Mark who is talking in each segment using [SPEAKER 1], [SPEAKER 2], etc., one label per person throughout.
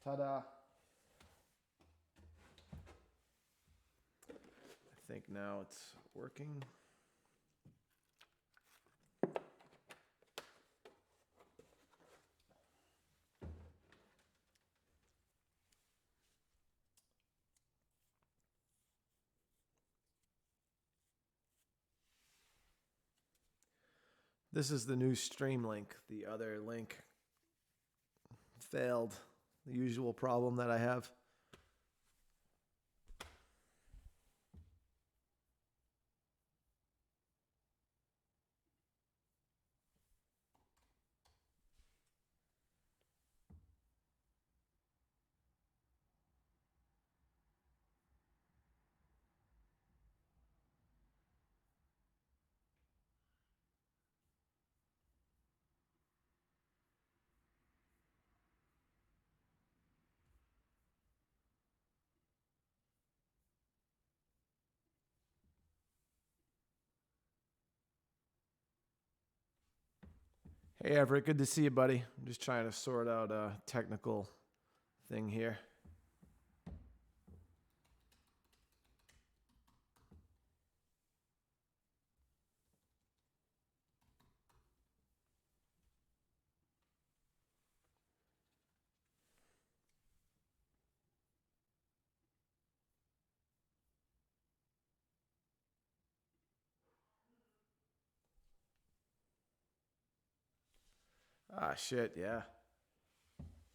[SPEAKER 1] Ta-da. I think now it's working. This is the new stream link. The other link failed. The usual problem that I have. Hey Everett, good to see you, buddy. I'm just trying to sort out a technical thing here. Ah, shit, yeah.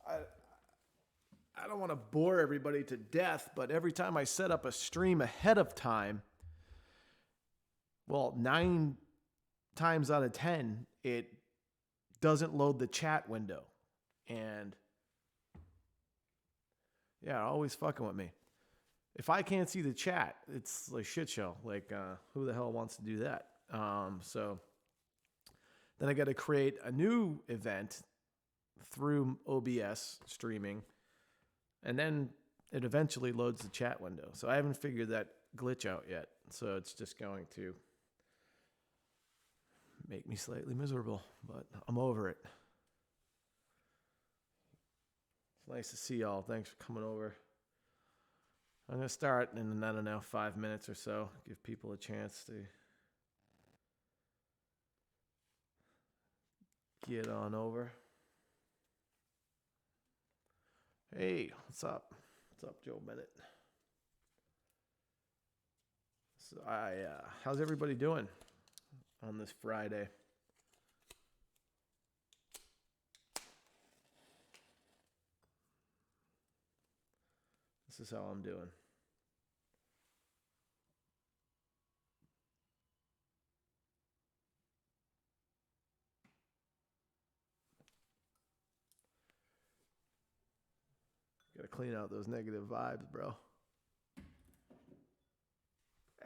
[SPEAKER 1] I don't want to bore everybody to death, but every time I set up a stream ahead of time, well, 9 times out of 10, it doesn't load the chat window. And yeah, always fucking with me. If I can't see the chat, it's like shit show. Like, who the hell wants to do that? So then I got to create a new event through OBS streaming, and then it eventually loads the chat window. So I haven't figured that glitch out yet. So it's just going to make me slightly miserable, but I'm over it. It's nice to see y'all. Thanks for coming over. I'm going to start in, I don't know, 5 minutes or so. Give people a chance to get on over. Hey, what's up? What's up, Joe Bennett? So how's everybody doing on this Friday? This is how I'm doing. Gotta clean out those negative vibes, bro.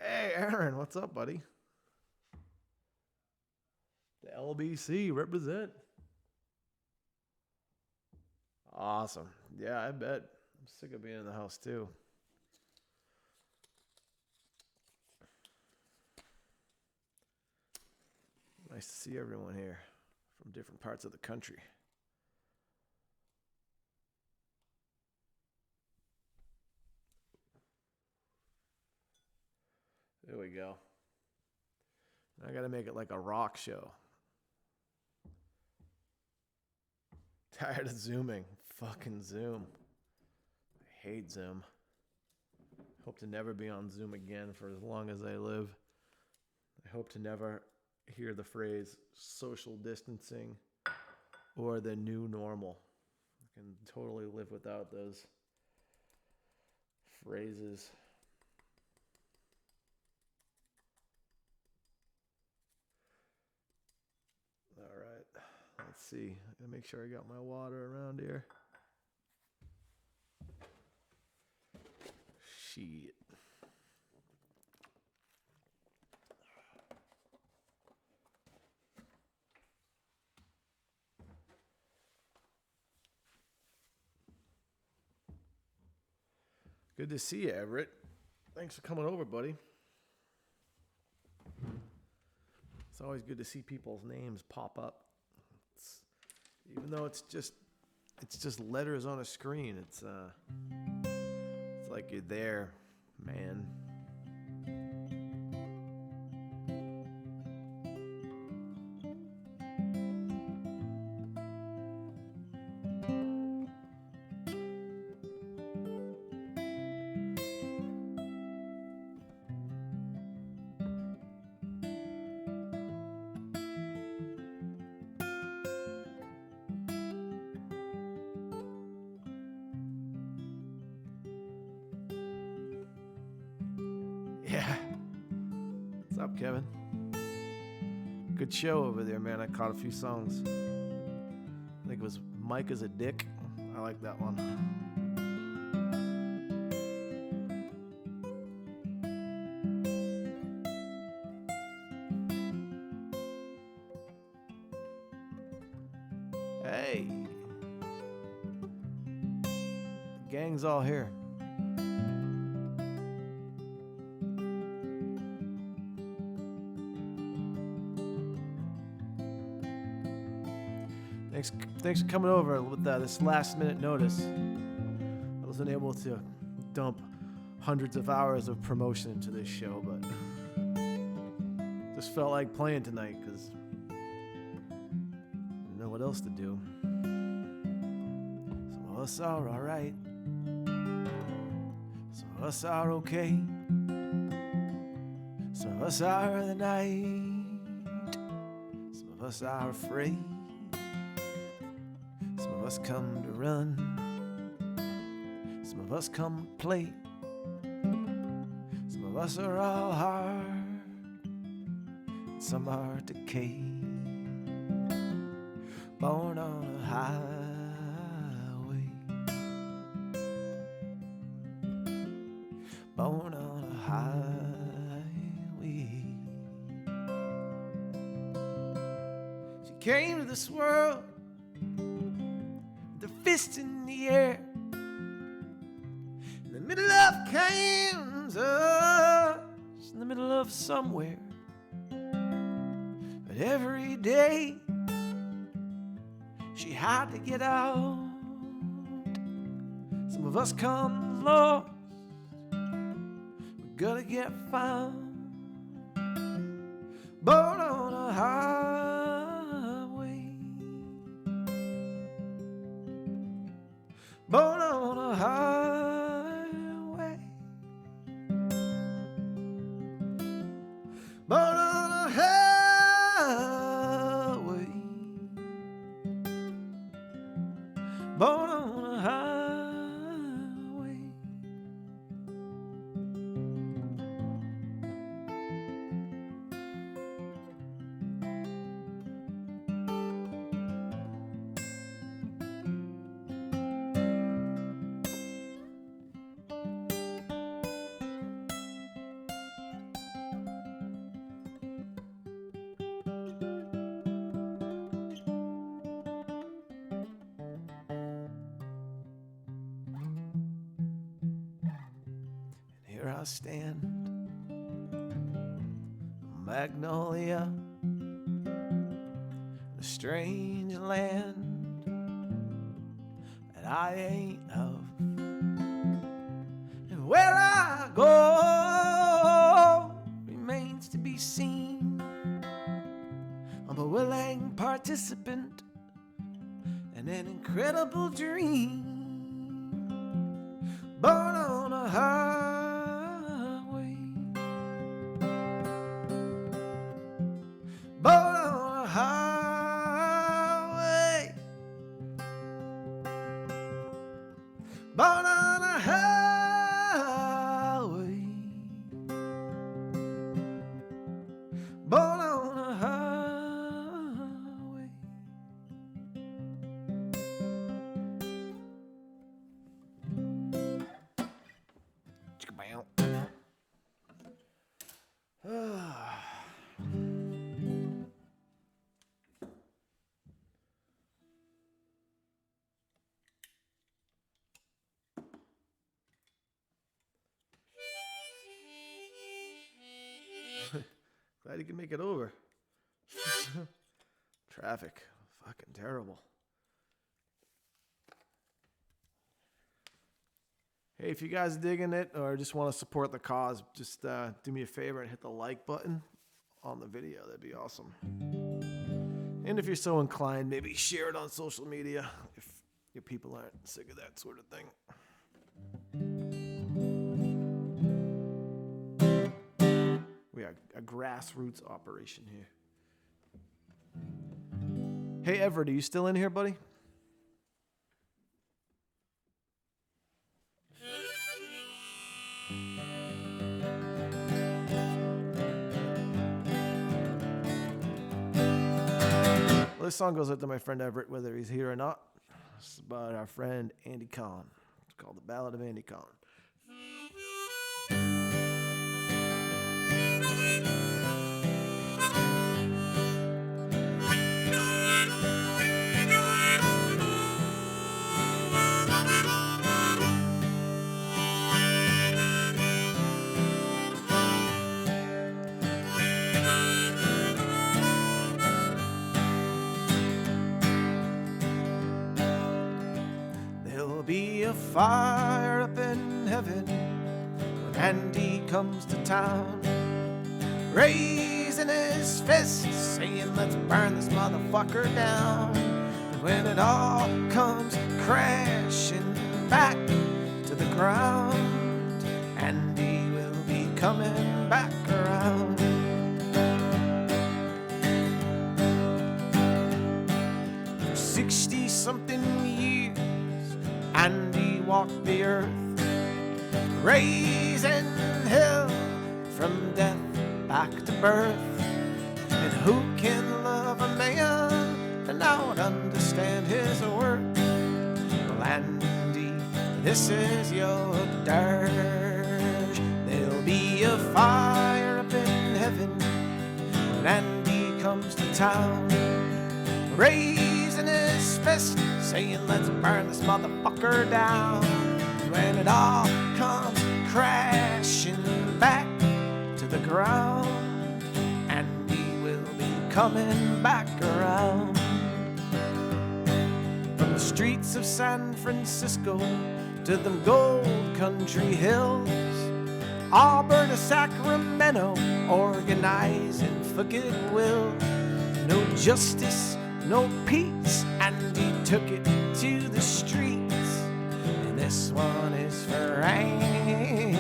[SPEAKER 1] Hey, Aaron, what's up, buddy? The LBC, represent. Awesome. Yeah, I bet. I'm sick of being in the house, too. Nice to see everyone here from different parts of the country. There we go. I got to make it like a rock show. Tired of Zooming. Fucking Zoom. I hate Zoom. Hope to never be on Zoom again for as long as I live. I hope to never hear the phrase social distancing or the new normal. I can totally live without those phrases. All right, let's see. I gotta make sure I got my water around here. Shit. Good to see you, Everett. Thanks for coming over, buddy. It's always good to see people's names pop up. Even though it's just it's just letters on a screen. It's like you're there, man. Yeah. What's up, Kevin? Good show over there, man. I caught a few songs. I think it was Mike is a Dick. I like that one. Hey. The gang's all here. Thanks for coming over with this last minute notice. I wasn't able to dump hundreds of hours of promotion into this show, but just felt like playing tonight because I didn't know what else to do. Some of us are alright. Some of us are okay. Some of us are the night. Some of us are afraid. Some of us come to run. Some of us come to play. Some of us are all hard. And some are decay. Born on a highway. Born on a highway. She came to this world, the fist in the air, in the middle of Kansas, in the middle of somewhere. But every day she had to get out. Some of us come lost, we gotta get found. Born on a highway. Born on a highway. Born on a highway. Born on a highway. Here I stand, Magnolia, a strange land that I ain't of, and where I go remains to be seen. I'm a willing participant in an incredible dream. Born on a highway. Born on a highway. Born on a highway. Born on a highway. Chicka-bow. Glad you can make it over. Traffic. Fucking terrible. Hey, if you guys are digging it or just want to support the cause, just do me a favor and hit the like button on the video. That'd be awesome. And if you're so inclined, maybe share it on social media if your people aren't sick of that sort of thing. We are a grassroots operation here. Hey, Everett, are you still in here, buddy? Well, this song goes out to my friend Everett, whether he's here or not. It's about our friend Andy Kahn. It's called The Ballad of Andy Kahn. There'll be a fire up in heaven when Andy comes to town, raising his fist, saying, let's burn this motherfucker down. And when it all comes crashing back to the ground, Andy will be coming back around. For 60-something years, Andy walked the earth, raising hell from death back to birth. And who can love a man and not understand his worth? Well, Andy, this is your dirge. There'll be a fire up in heaven when Andy comes to town, raising his fist, saying, let's burn this motherfucker down. When it all comes crashing back to the ground, Andy will be coming back around. From the streets of San Francisco to the gold country hills, Auburn to Sacramento, organizing for goodwill. No justice, no peace, Andy took it to the streets. And this one is for Andy.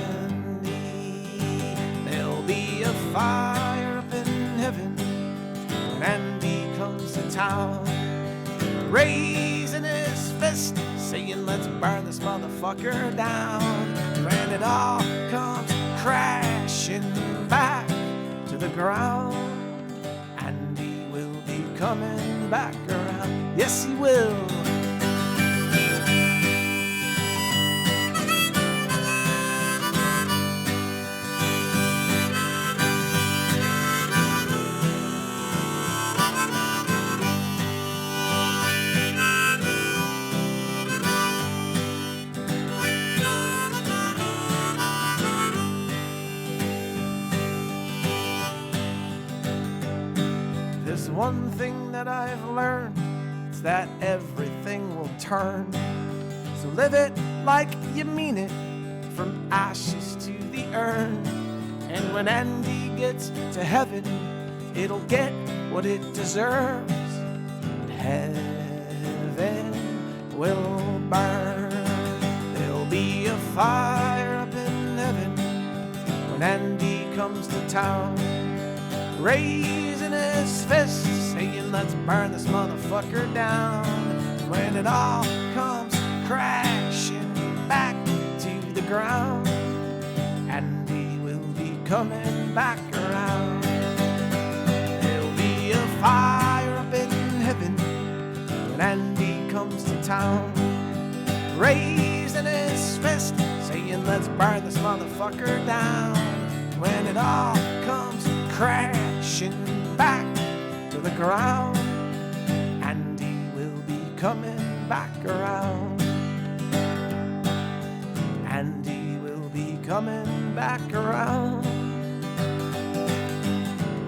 [SPEAKER 1] There'll be a fire up in heaven when Andy comes to town, raising his fist, saying, let's burn this motherfucker down. When it all comes crashing back to the ground, Andy will be coming back around. Yes, he will. There's one thing that I've learned, it's that everything will turn. So live it like you mean it, from ashes to the urn. And when Andy gets to heaven, it'll get what it deserves. Heaven will burn. There'll be a fire up in heaven when Andy comes to town, raising his fist, saying, let's burn this motherfucker down. When it all comes crashing back to the ground, Andy will be coming back around. There'll be a fire up in heaven when Andy comes to town, raising his fist, saying, let's burn this motherfucker down. When it all comes crashing back to the ground, Andy will be coming back around. Andy will be coming back around.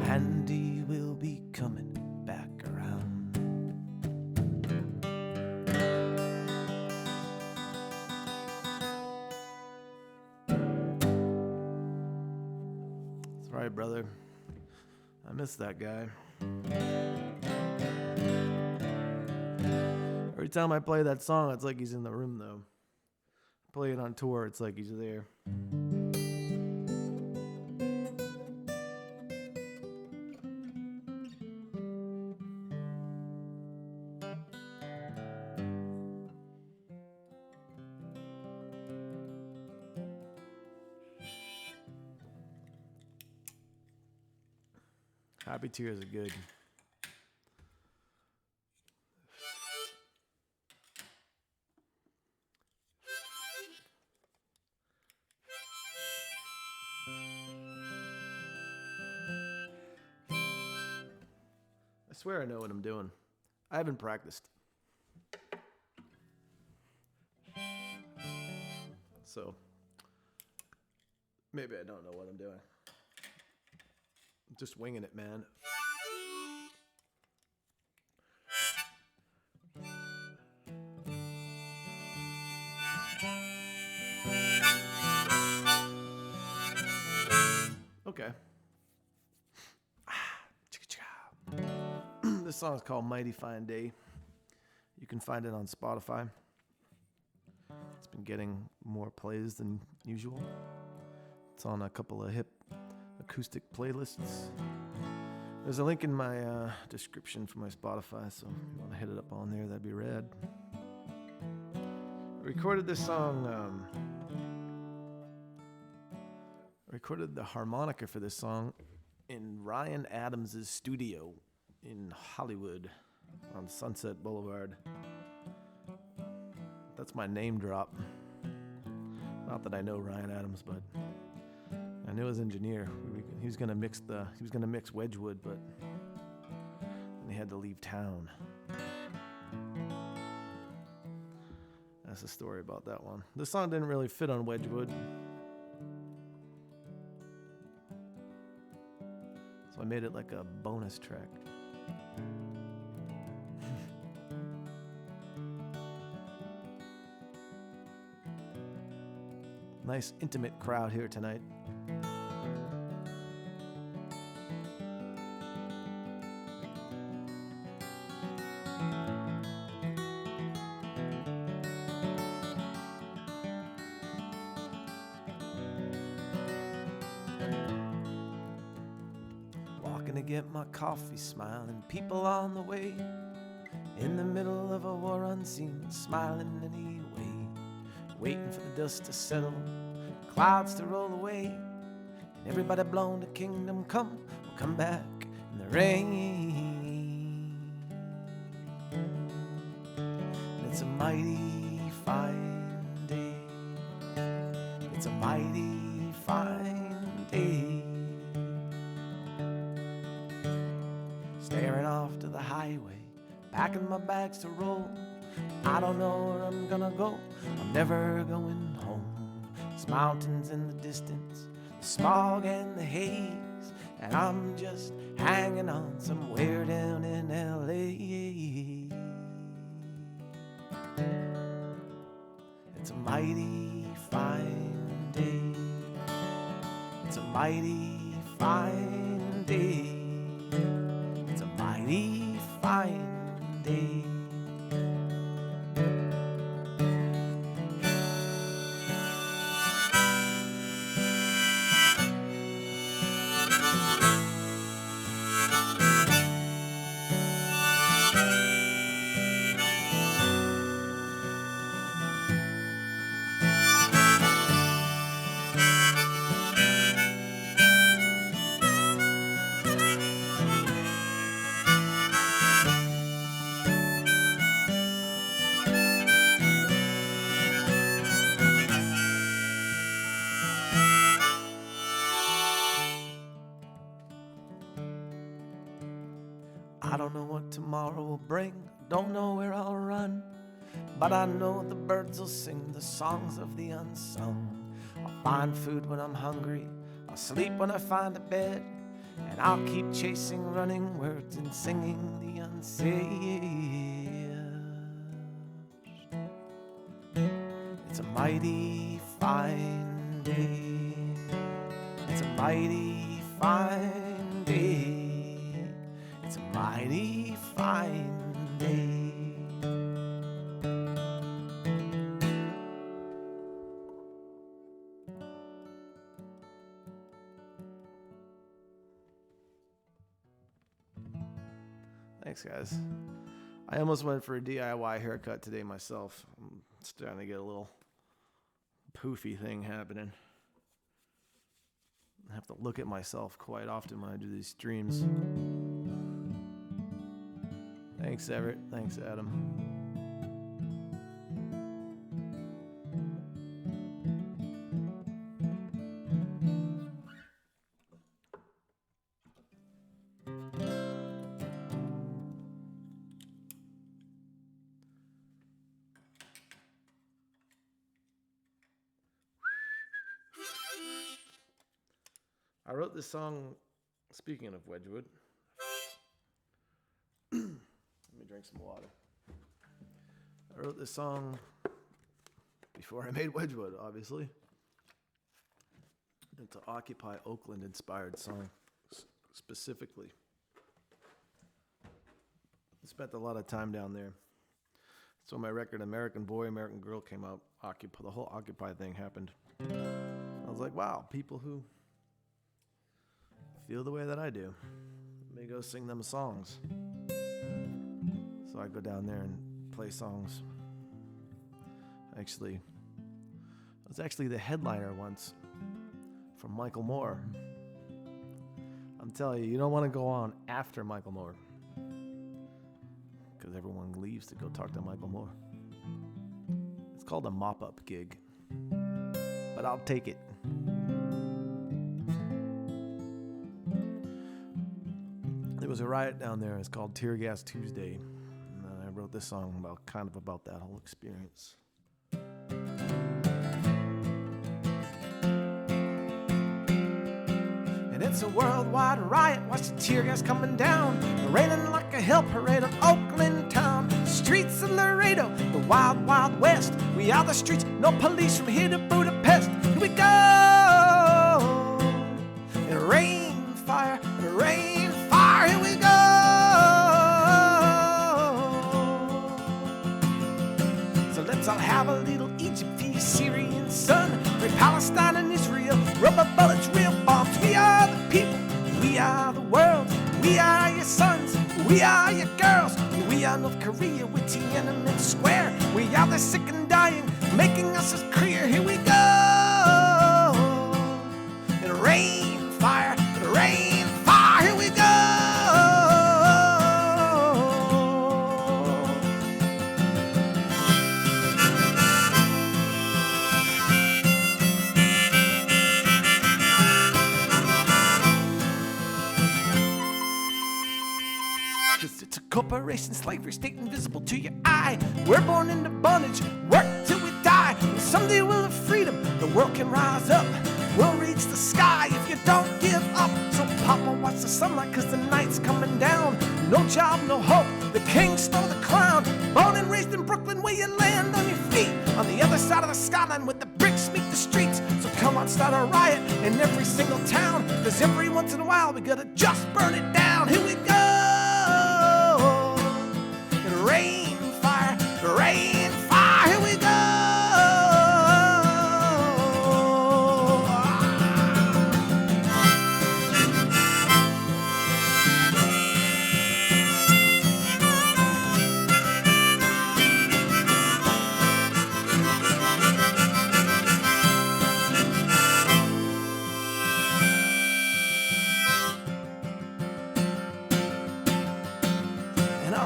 [SPEAKER 1] Andy will be coming back around. right, brother. I miss that guy. Every time I play that song, it's like he's in the room, though. Play it on tour, it's like he's there. Happy tears are good. I swear I know what I'm doing. I haven't practiced. So, maybe I don't know what I'm doing. I'm just winging it, man. Okay. This song is called Mighty Fine Day. You can find it on Spotify. It's been getting more plays than usual. It's on a couple of hip acoustic playlists. There's a link in my description for my Spotify, so if you want to hit it up on there, that'd be rad. I recorded this song. I recorded the harmonica for this song in Ryan Adams' studio in Hollywood on Sunset Boulevard. That's my name drop. Not that I know Ryan Adams, but I knew his engineer. He was gonna mix Wedgwood, but he had to leave town. That's the story about that one. This song didn't really fit on Wedgwood, so I made it like a bonus track. Nice intimate crowd here tonight. Walking to get my coffee, smiling people on the way. In the middle of a war unseen, smiling anyway. Waiting for the dust to settle, clouds to roll away, and everybody blown to kingdom come will come back in the rain. And it's a mighty fine day. It's a mighty fine day. Staring off to the highway, packing my bags to roll. I don't know where I'm gonna go, I'm never going home. There's mountains in the distance, the smog and the haze, and I'm just hanging on somewhere down in L.A. It's a mighty fine day. It's a mighty fine day. It's a mighty fine day. I don't know what tomorrow will bring, don't know where I'll run, but I know the birds will sing the songs of the unsung. I'll find food when I'm hungry, I'll sleep when I find a bed, and I'll keep chasing running words and singing the unsaid. It's a mighty fine day. It's a mighty fine day. It's a mighty fine day. Thanks, guys. I almost went for a DIY haircut today myself. I'm starting to get a little poofy thing happening. I have to look at myself quite often when I do these streams. Thanks, Everett. Thanks, Adam. I wrote this song, speaking of Wedgwood. Let me drink some water. I wrote this song before I made Wedgwood, obviously. It's an Occupy Oakland inspired song, specifically. I spent a lot of time down there. So my record, American Boy, American Girl, came out. The whole Occupy thing happened. I was like, wow, people who feel the way that I do, let me go sing them songs. So I go down there and play songs. I was actually the headliner once for Michael Moore. I'm telling you, you don't want to go on after Michael Moore, because everyone leaves to go talk to Michael Moore. It's called a mop-up gig, but I'll take it. There was a riot down there. It's called Tear Gas Tuesday. And I wrote this song about that whole experience. And it's a worldwide riot. Watch the tear gas coming down, raining like a hell parade of Oakland town. Streets of Laredo, the wild, wild west. We are the streets, no police from here to Budapest. Here we go. And rain, fire, rain, fire. Here we go. So let's all have a little Egypt for your Syrian son. Free Palestine and Israel, rubber bullets, real bombs. We are the people, we are the world. We are your sons, we are your girls. We are North Korea with Tiananmen Square. We are the sick and dying, making us as clear. Here we go. And rain, fire, here we go. Cause it's a corporation, slavery, state invisible to your eye. We're born into bondage, work till we die. And someday we'll have freedom, the world can rise up. We'll reach the sky if you don't give up. So Papa, watch the sunlight, cause the night's coming down. No job, no hope, the king stole the crown. Born and raised in Brooklyn, where you land on your feet. On the other side of the skyline, where the bricks meet the streets. So come on, start a riot in every single town. Cause every once in a while, we gotta just burn it down. Here we go. And rain, fire, here we go.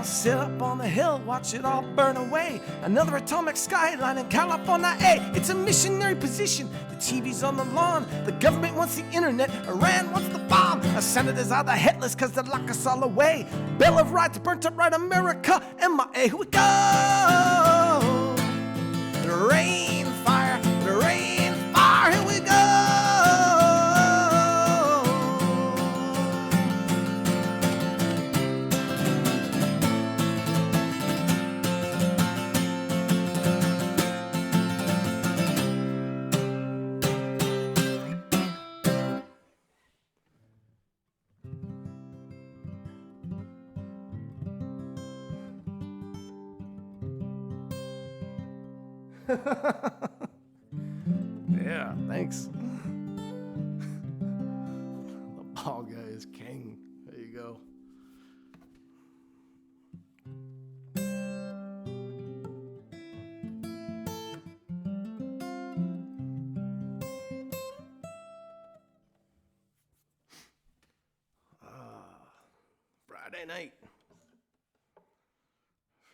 [SPEAKER 1] Sit up on the hill, watch it all burn away. Another atomic skyline in California, it's a missionary position. The TV's on the lawn, the government wants the internet, Iran wants the bomb. Our senators are the headless cause they lock us all away. Bill of Rights burnt up right, America, MIA. Here we go. Rain, fire, here we go. Yeah, thanks. The ball guy is king. There you go. Friday night.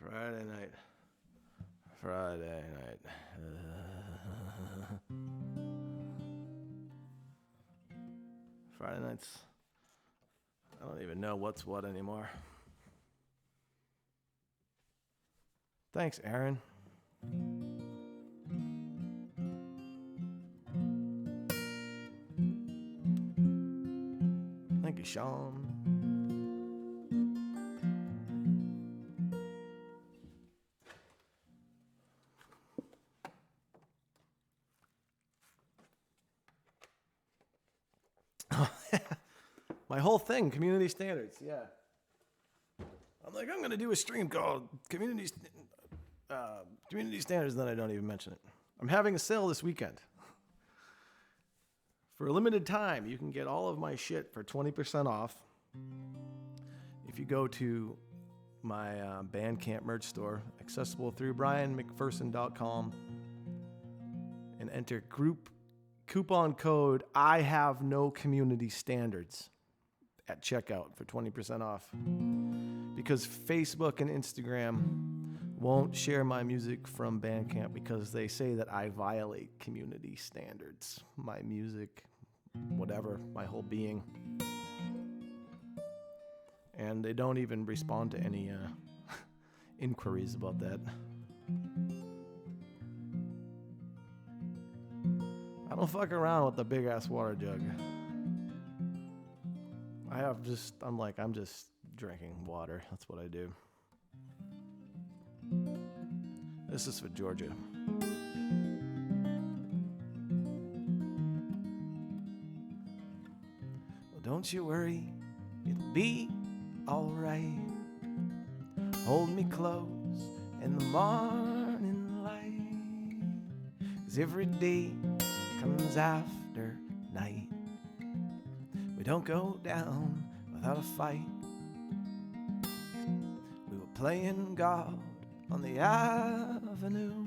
[SPEAKER 1] Friday night. Friday night. Friday nights. I don't even know what's what anymore. Thanks, Aaron. Thank you, Sean. My whole thing, community standards, yeah. I'm like, I'm going to do a stream called Community Standards, and then I don't even mention it. I'm having a sale this weekend. For a limited time, you can get all of my shit for 20% off. If you go to my Bandcamp merch store, accessible through BrianMcPherson.com, and enter coupon code I have no community standards at checkout for 20% off, because Facebook and Instagram won't share my music from Bandcamp because they say that I violate community standards. My music, whatever, my whole being. And they don't even respond to any inquiries about that. I don't fuck around with the big ass water jug. I'm just drinking water. That's what I do. This is for Georgia. Well, don't you worry, it'll be alright. Hold me close in the morning light, 'cause every day comes after night. We don't go down without a fight. We were playing God on the avenue,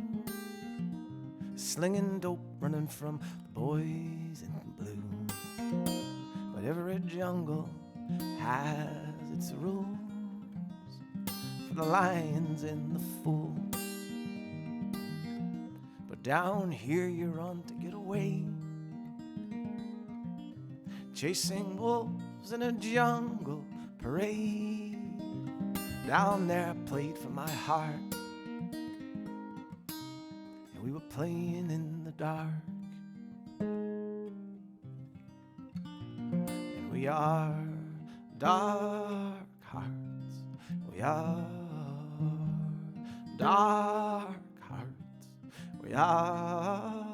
[SPEAKER 1] slinging dope, running from the boys in blue. But every jungle has its rules for the lions and the fools. But down here you're on to get away, chasing wolves in a jungle parade. Down there I played for my heart, and we were playing in the dark. And we are dark hearts. We are dark hearts. We are.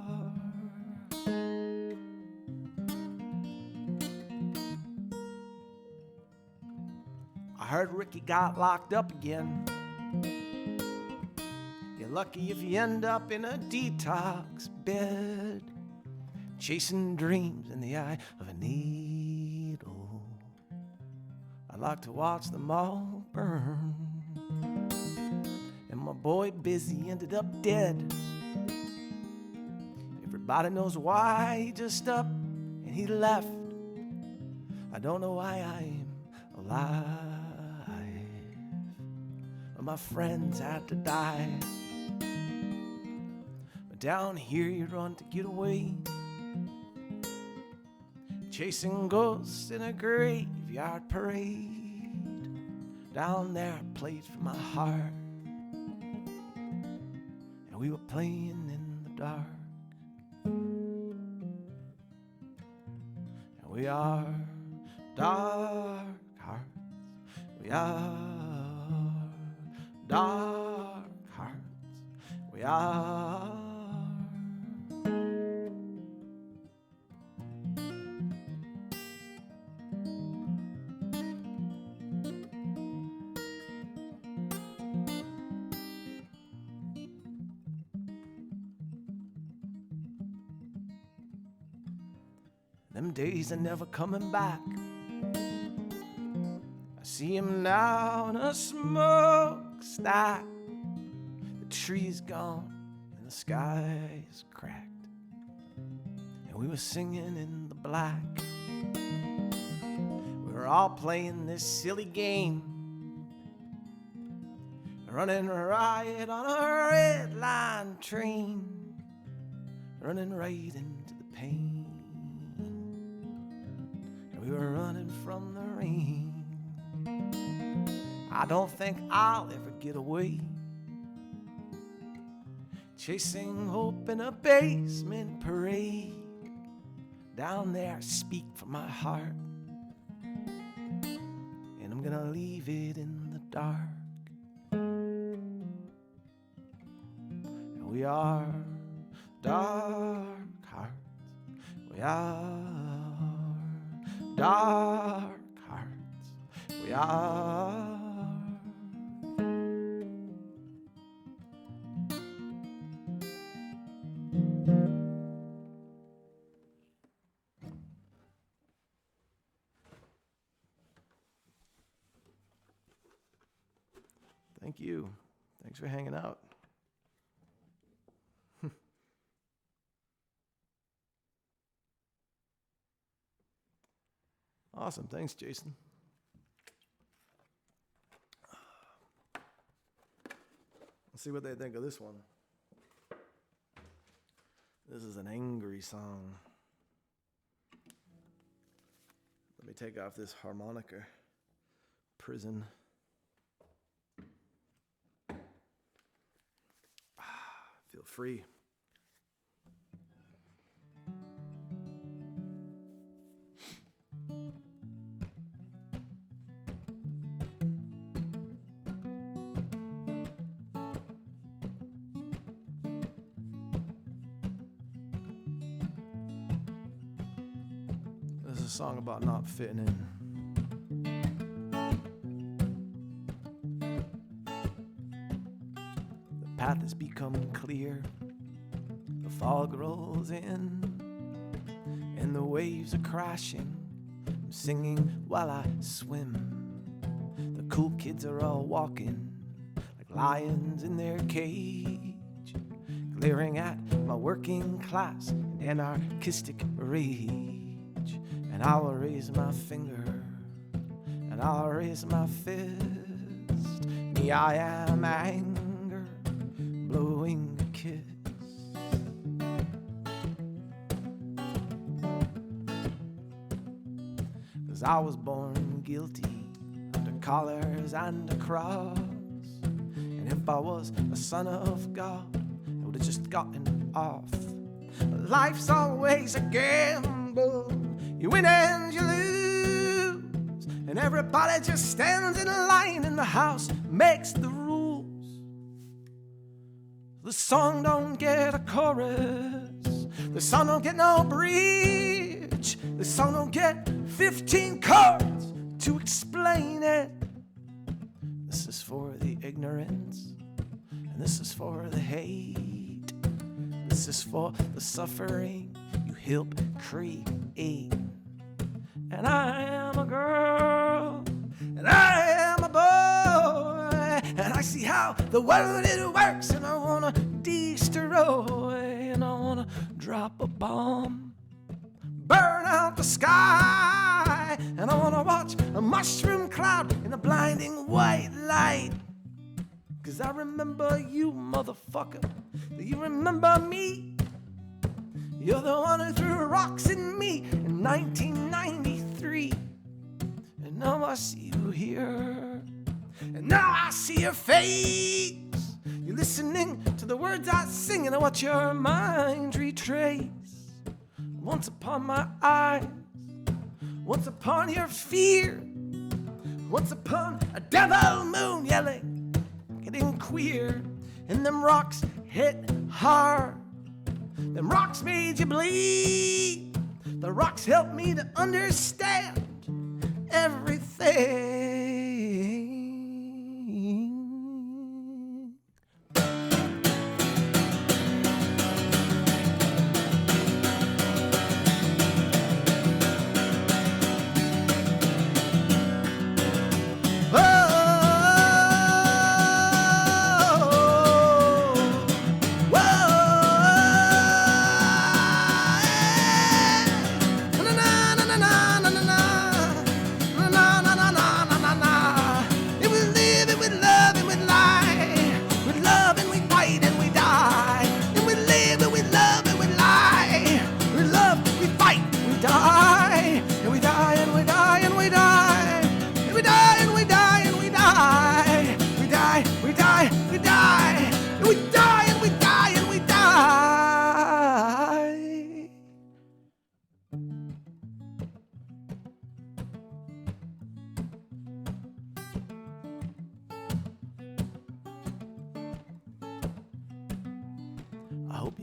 [SPEAKER 1] I heard Ricky got locked up again. You're lucky if you end up in a detox bed, chasing dreams in the eye of a needle. I like to watch them all burn, and my boy Busy ended up dead. Everybody knows why he just up and he left. I don't know why I'm alive. My friends had to die. But down here you run to get away, chasing ghosts in a graveyard parade. Down there I played for my heart, and we were playing in the dark. And we are dark hearts. We are dark hearts. We are. Them days are never coming back. I see him now in a smokestack. The tree's gone and the sky is cracked. And we were singing in the black. We were all playing this silly game, running riot on a red line train, running right into the pain. And we were running from the rain. I don't think I'll ever get away, chasing hope in a basement parade. Down there I speak from my heart, and I'm gonna leave it in the dark. We are dark hearts. We are dark hearts. We are. Thank you. Thanks for hanging out. Awesome. Thanks, Jason. Let's see what they think of this one. This is an angry song. Let me take off this harmonica. Prison. Feel free. This is a song about not fitting in. The path has become clear. The fog rolls in, and the waves are crashing. I'm singing while I swim. The cool kids are all walking like lions in their cage, glaring at my working class and anarchistic rage. And I will raise my finger, and I'll raise my fist. Me, I am anger, blowing a kiss. 'Cause I was born guilty, under collars and a cross. And if I was a son of God, I would have just gotten off. But life's always a gamble. You win and you lose, and everybody just stands in line, and the house makes the rules. The song don't get a chorus, the song don't get no bridge, the song don't get 15 chords to explain it. This is for the ignorance, and this is for the hate. This is for the suffering you help create. And I am a girl, and I am a boy, and I see how the world it works, and I wanna destroy, and I wanna drop a bomb, burn out the sky, and I wanna watch a mushroom cloud in a blinding white light. 'Cause I remember you, motherfucker. Do you remember me? You're the one who threw rocks at me in 1993. And now I see you here, and now I see your face. You're listening to the words I sing, and I watch your mind retrace. Once upon my eyes, once upon your fear, once upon a devil moon yelling, getting queer. And them rocks hit hard. Them rocks made you bleed. The rocks helped me to understand everything.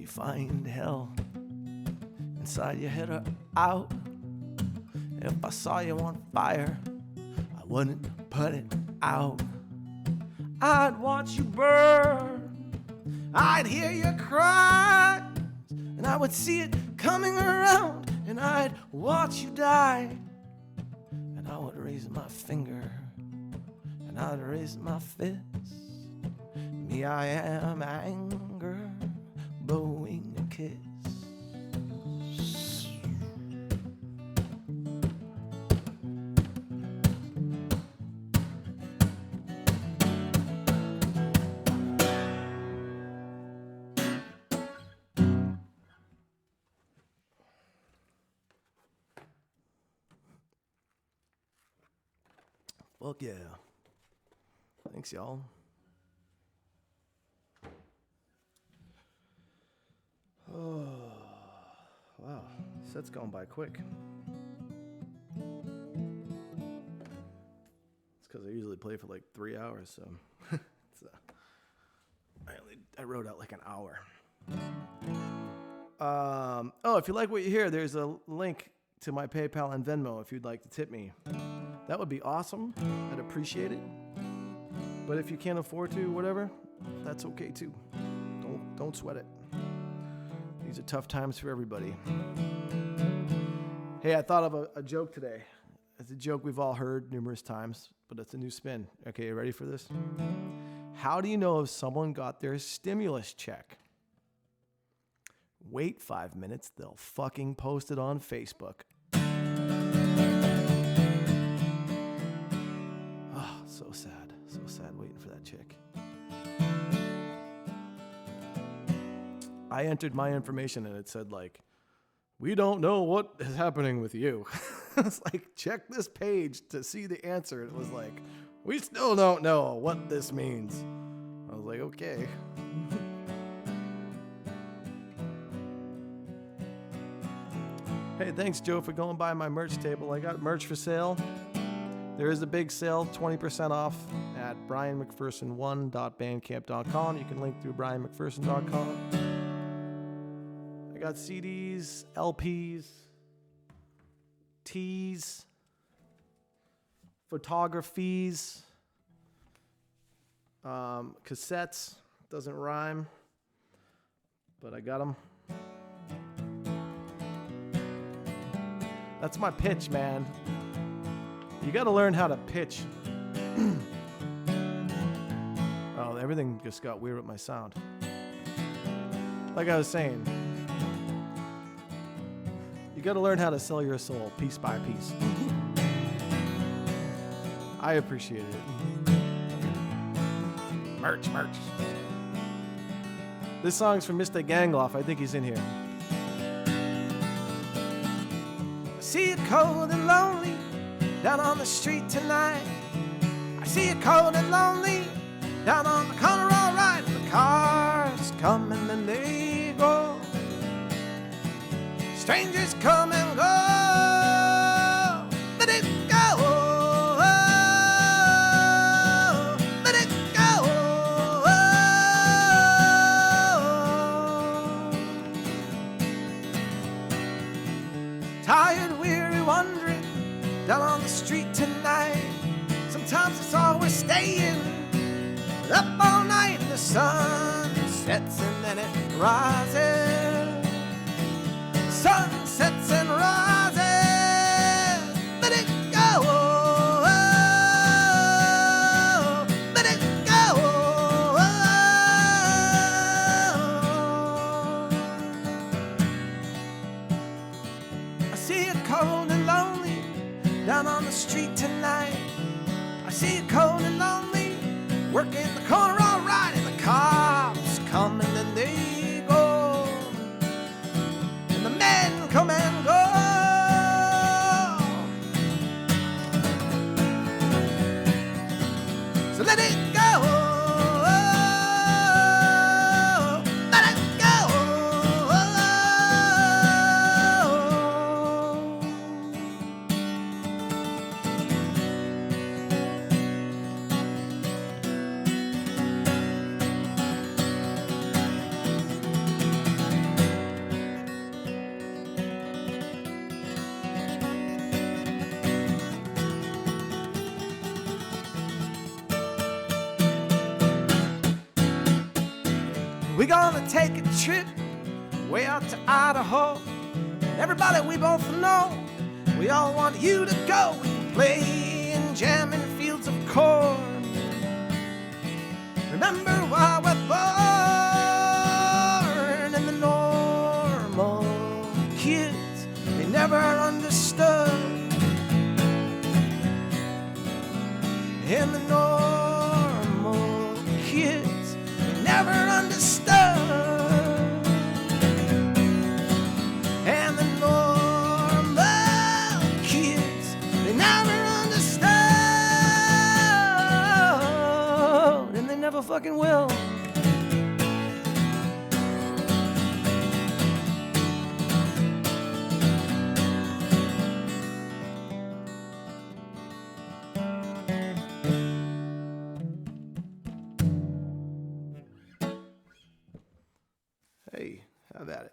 [SPEAKER 1] you find hell inside your head or out. If I saw you on fire, I wouldn't put it out. I'd watch you burn, I'd hear your cries, and I would see it coming around, and I'd watch you die. And I would raise my finger, and I'd raise my fist. Me, I am anger, blowing a kiss. Fuck yeah. Thanks, y'all. Oh, wow. Set's going by quick. It's because I usually play for like 3 hours, so I wrote out like an hour. If you like what you hear, there's a link to my PayPal and Venmo if you'd like to tip me. That would be awesome. I'd appreciate it. But if you can't afford to, whatever, that's okay too. Don't sweat it. These are tough times for everybody. Hey, I thought of a joke today. It's a joke we've all heard numerous times, but it's a new spin. Okay, you ready for this? How do you know if someone got their stimulus check? Wait 5 minutes, they'll fucking post it on Facebook. Oh, so sad waiting for that chick. I entered my information and it said like, we don't know what is happening with you. It's like, check this page to see the answer. And it was like, we still don't know what this means. I was like, okay. Hey, thanks, Joe, for going by my merch table. I got merch for sale. There is a big sale, 20% off at brianmcpherson1.bandcamp.com. You can link through brianmcpherson.com. I got CDs, LPs, tees, photographies, cassettes. Doesn't rhyme, but I got them. That's my pitch, man. You got to learn how to pitch. Oh, everything just got weird with my sound. Like I was saying, you got to learn how to sell your soul piece by piece. I appreciate it. Merch. This song's from Mr. Gangloff. I think he's in here. I see you cold and lonely down on the street tonight. I see you cold and lonely down on the corner, all right. The cars come and then they go. Strangers come and go. Let it go. Let it go. Tired, weary, wandering down on the street tonight. Sometimes it's all we're staying up all night. The sun sets and then it rises. Sun sets and rises. Let it go. Let it go. I see you cold and lonely down on the street tonight. I see you cold and lonely, working the corner all right, and the cops come and then they go, and the men come and go. So let it go. Let it go. We're gonna take a trip way out to Idaho. Everybody we both know, we all want you to go. We can play and jam in fields of corn. Remember why we're born. And the normal kids, they never understood. And the normal kids, they never understood. And the normal kids, they never understood. And they never fucking will. Hey, how about it?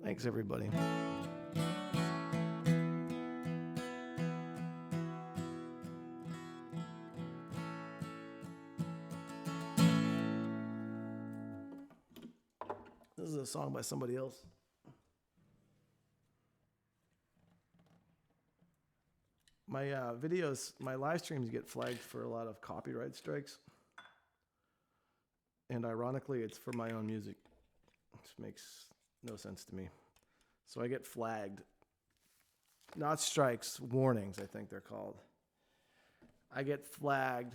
[SPEAKER 1] Thanks, everybody. This is a song by somebody else. My videos, my live streams get flagged for a lot of copyright strikes. And ironically, it's for my own music, which makes no sense to me. So I get flagged. Not strikes, warnings, I think they're called. I get flagged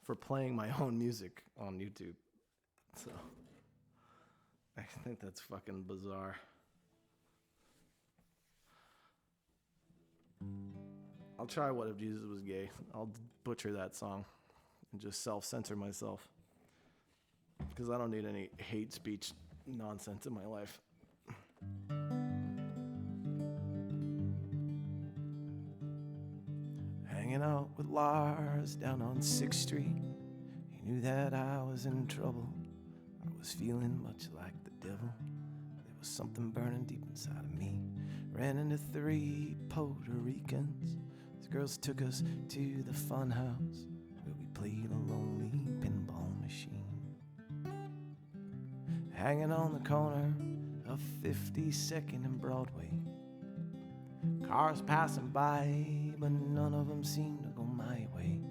[SPEAKER 1] for playing my own music on YouTube. So I think that's fucking bizarre. I'll try What If Jesus Was Gay. I'll butcher that song and just self-censor myself. Because I don't need any hate speech nonsense in my life. Hanging out with Lars down on 6th Street. He knew that I was in trouble. I was feeling much like the devil. There was something burning deep inside of me. Ran into 3 Puerto Ricans. The girls took us to the fun house where we played a lonely pinball machine. Hanging on the corner of 52nd and Broadway. Cars passing by, but none of them seemed to go my way.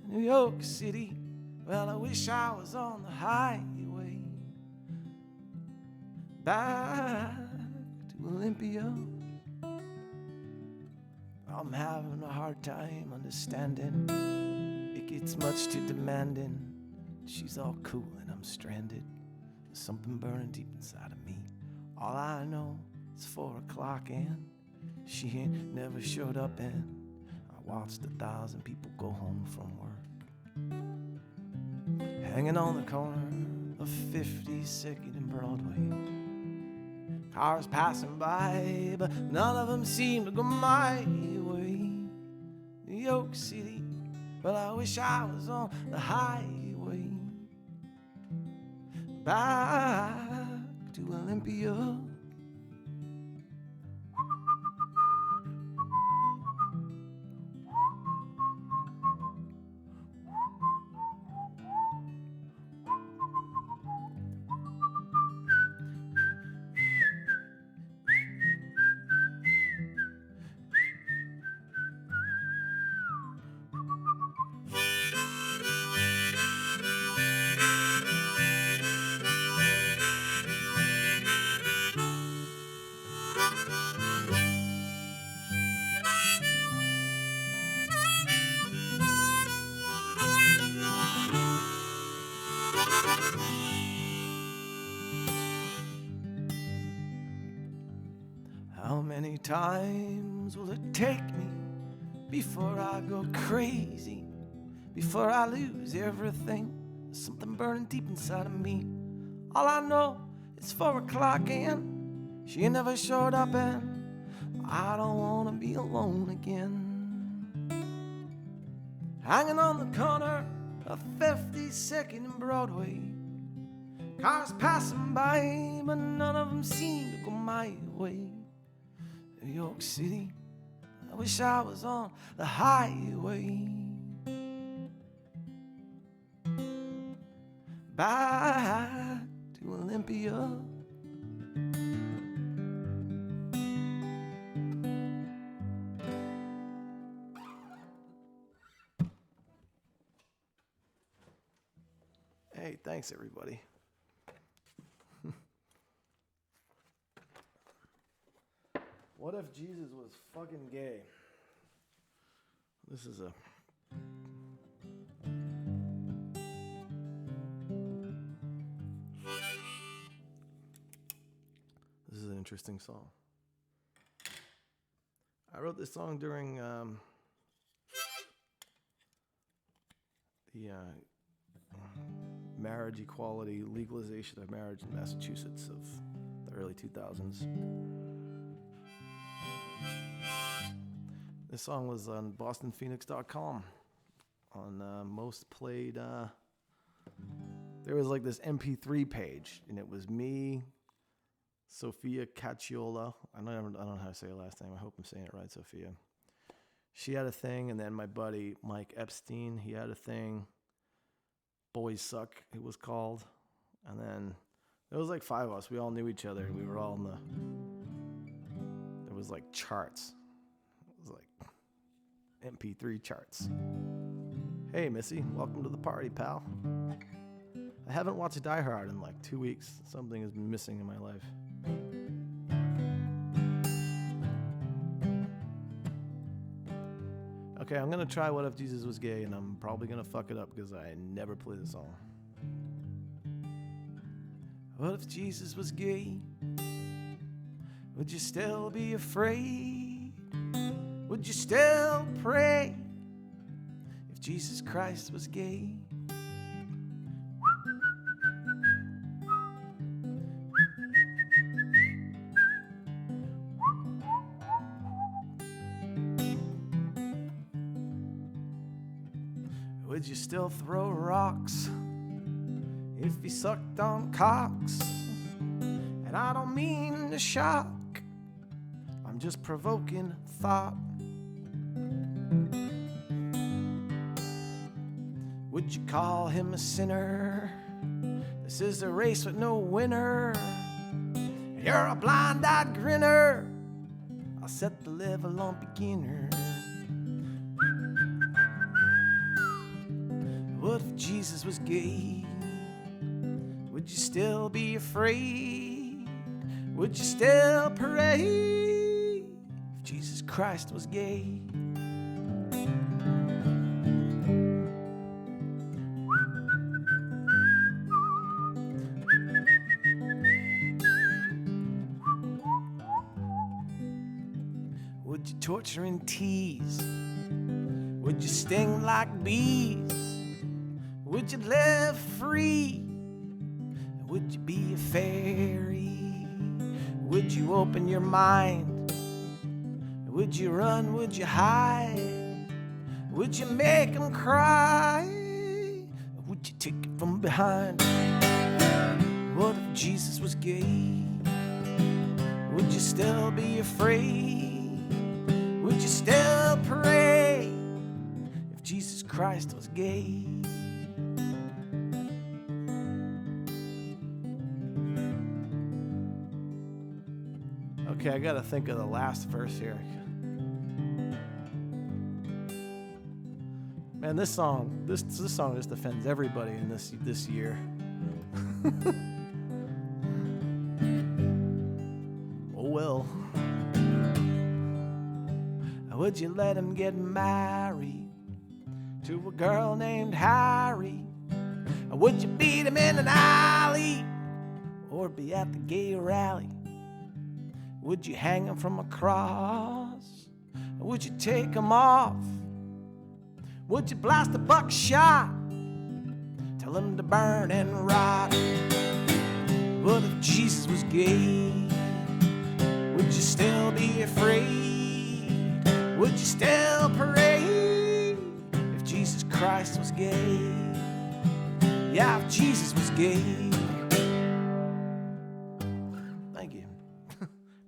[SPEAKER 1] New York City, well, I wish I was on the highway. Back to Olympia. I'm having a hard time understanding. It gets much too demanding. She's all cool and I'm stranded. There's something burning deep inside of me. All I know is 4 o'clock and she ain't never showed up, and I watched 1,000 people go home from work. Hanging on the corner of 52nd and Broadway. Cars passing by, but none of them seem to go my way. New York City, well, I wish I was on the highway. Back to Olympia. How many times will it take me before I go crazy? Before I lose everything? There's something burning deep inside of me. All I know is 4 o'clock and She never showed up, and I don't want to be alone again. Hanging on the corner of 52nd and Broadway, cars passing by, but none of them seem to go my way. New York City, I wish I was on the highway. Back to Olympia. Hey, thanks everybody. What if Jesus was fucking gay? This is an interesting song. I wrote this song during the marriage equality, legalization of marriage in Massachusetts of the early 2000s. This song was on bostonphoenix.com on most played. There was like this MP3 page, and it was me, Sophia Cacciola. I don't know how to say her last name. I hope I'm saying it right, Sophia. She had a thing, and then my buddy Mike Epstein, he had a thing. Boys Suck, it was called. And then there was like 5 of us. We all knew each other. We were all in there was like charts. It was like MP3 charts. Hey, Missy, welcome to the party, pal. I haven't watched Die Hard in like 2 weeks. Something has been missing in my life. Okay, I'm going to try What If Jesus Was Gay, and I'm probably going to fuck it up because I never play the song. What if Jesus was gay? Would you still be afraid? Would you still pray if Jesus Christ was gay? Would you still throw rocks if he sucked on cocks? And I don't mean to shock, I'm just provoking thought. Would you call him a sinner? This is a race with no winner. You're a blind-eyed grinner. I'll set the level on beginner. What if Jesus was gay? Would you still be afraid? Would you still pray if Jesus Christ was gay? Would you torture and tease? Would you sting like bees? Would you live free? Would you be a fairy? Would you open your mind? Would you run? Would you hide? Would you make them cry? Would you take it from behind? What if Jesus was gay? Would you still be afraid? Would you still pray if Jesus Christ was gay? Okay, I gotta think of the last verse here. Man, this song just offends everybody in this year. Oh well. Would you let him get married to a girl named Harry? Or would you beat him in an alley or be at the gay rally? Would you hang him from a cross? Or would you take him off? Would you blast a buckshot? Tell him to burn and rot. What if Jesus was gay? Would you still be afraid? Would you still parade if Jesus Christ was gay? Yeah, if Jesus was gay. Thank you.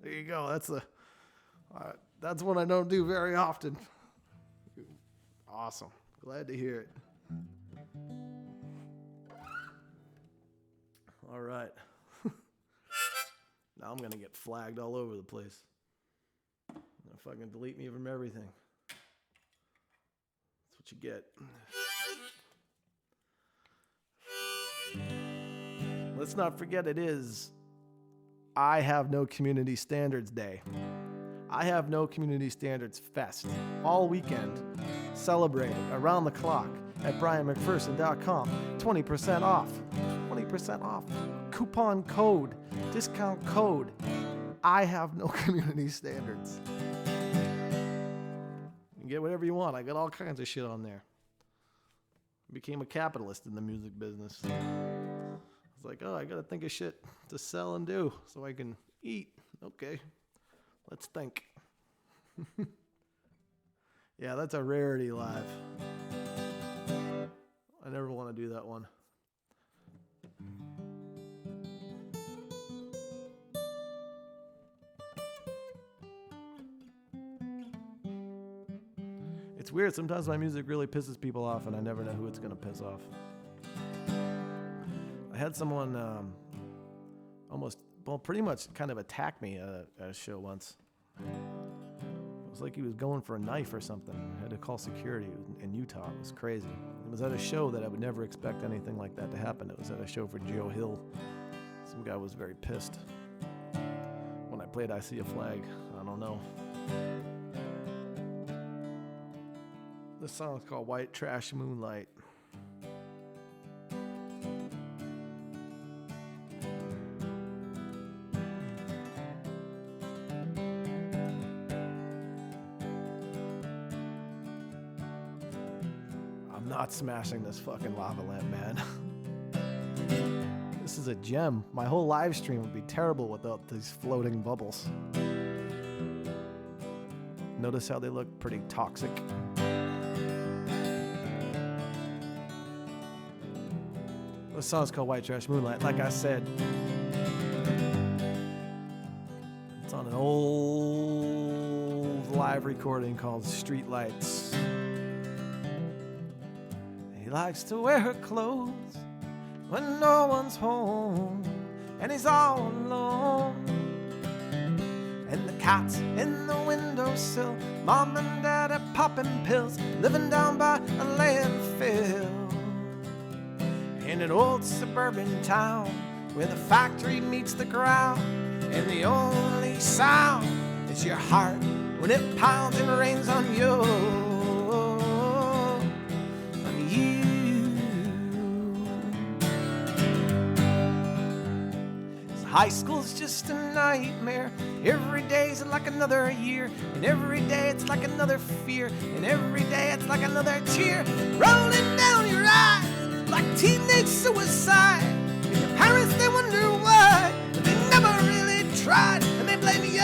[SPEAKER 1] There you go. That's one I don't do very often. Awesome. Glad to hear it. All right. Now I'm going to get flagged all over the place. They'll fucking delete me from everything. That's what you get. Let's not forget it is I Have No Community Standards Day. I Have No Community Standards Fest. All weekend. Celebrated around the clock at BrianMcPherson.com. 20% off. 20% off. Coupon code. Discount code. I Have No Community Standards. You can get whatever you want. I got all kinds of shit on there. Became a capitalist in the music business. It's like, oh, I gotta think of shit to sell and do so I can eat. Okay, let's think. Yeah, that's a rarity live. I never want to do that one. It's weird. Sometimes my music really pisses people off, and I never know who it's going to piss off. I had someone pretty much kind of attack me at a show once. It was like he was going for a knife or something. I had to call security in Utah. It was crazy. It was at a show that I would never expect anything like that to happen. It was at a show for Joe Hill. Some guy was very pissed. When I played I See a Flag, I don't know. This song is called White Trash Moonlight. I'm not smashing this fucking lava lamp, man. This is a gem. My whole live stream would be terrible without these floating bubbles. Notice how they look pretty toxic. This song's called White Trash Moonlight. Like I said, it's on an old live recording called Street Lights. He likes to wear her clothes when no one's home and he's all alone. And the cat's in the windowsill, mom and dad are popping pills, living down by a landfill. In an old suburban town where the factory meets the ground, and the only sound is your heart when it pounds and rains on you. On you. High school's just a nightmare. Every day's like another year, and every day it's like another fear, and every day it's like another tear rolling down your eyes. Like teenage suicide. And your parents, they wonder why, but they never really tried, and they blame you.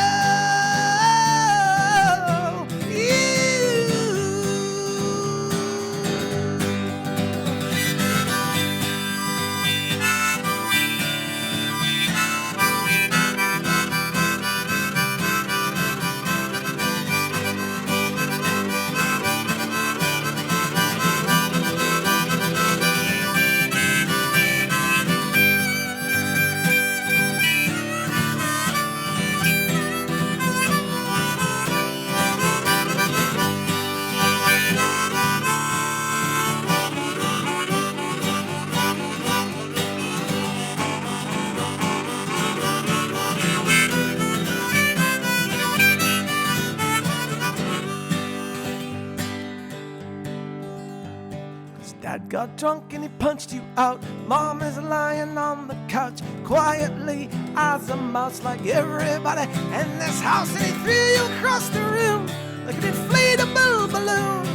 [SPEAKER 1] Dad got drunk and he punched you out. Mom is lying on the couch, quietly, eyes a mouse like everybody in this house. And he threw you across the room like an inflatable balloon.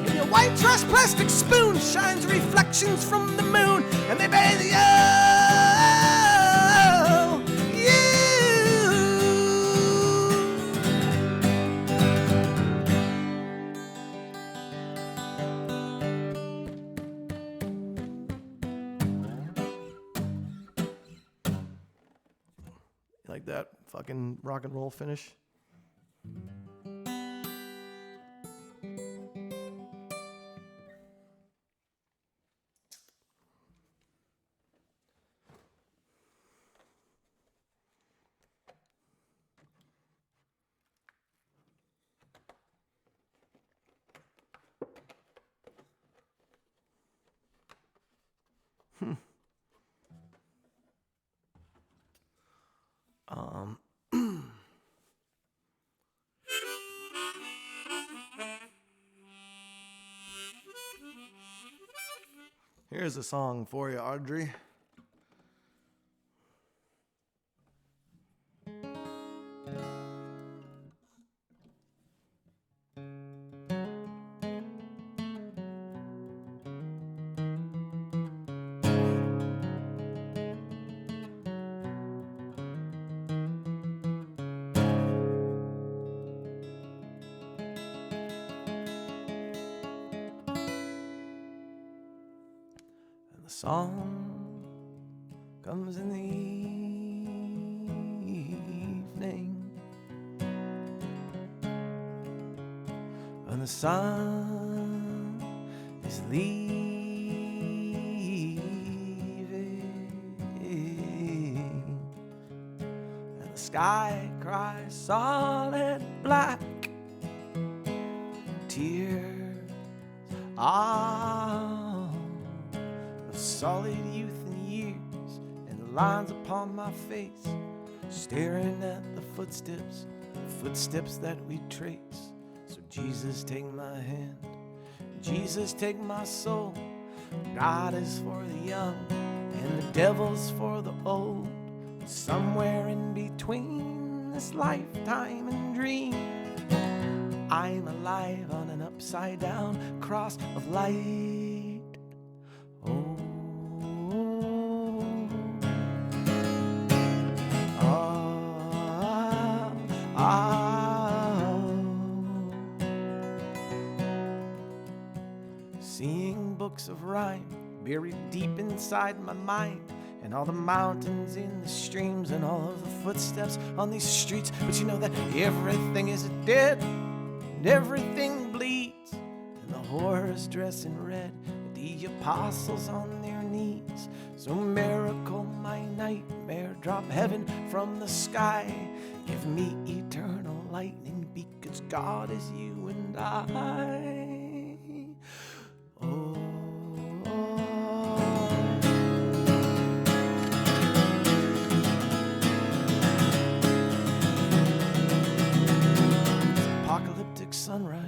[SPEAKER 1] And your white trash plastic spoon shines reflections from the moon, and they bathe you. Like that fucking rock and roll finish. Here's a song for you, Audrey. The song comes in the evening when the sun is leaving and the sky cries solid black. Tears solid youth and years, and the lines upon my face, staring at the footsteps that we trace. So Jesus, take my hand, Jesus, take my soul. God is for the young, and the devil's for the old. Somewhere in between this lifetime and dream, I'm alive on an upside down cross of light. Oh. Seeing books of rhyme buried deep inside my mind, and all the mountains in the streams, and all of the footsteps on these streets. But you know that everything is dead, and everything bleeds, and the whores dress in red, and the apostles on their knees. So miracle my nightmare, drop heaven from the sky, give me eternal lightning, because God is you and I. Oh, it's apocalyptic sunrise,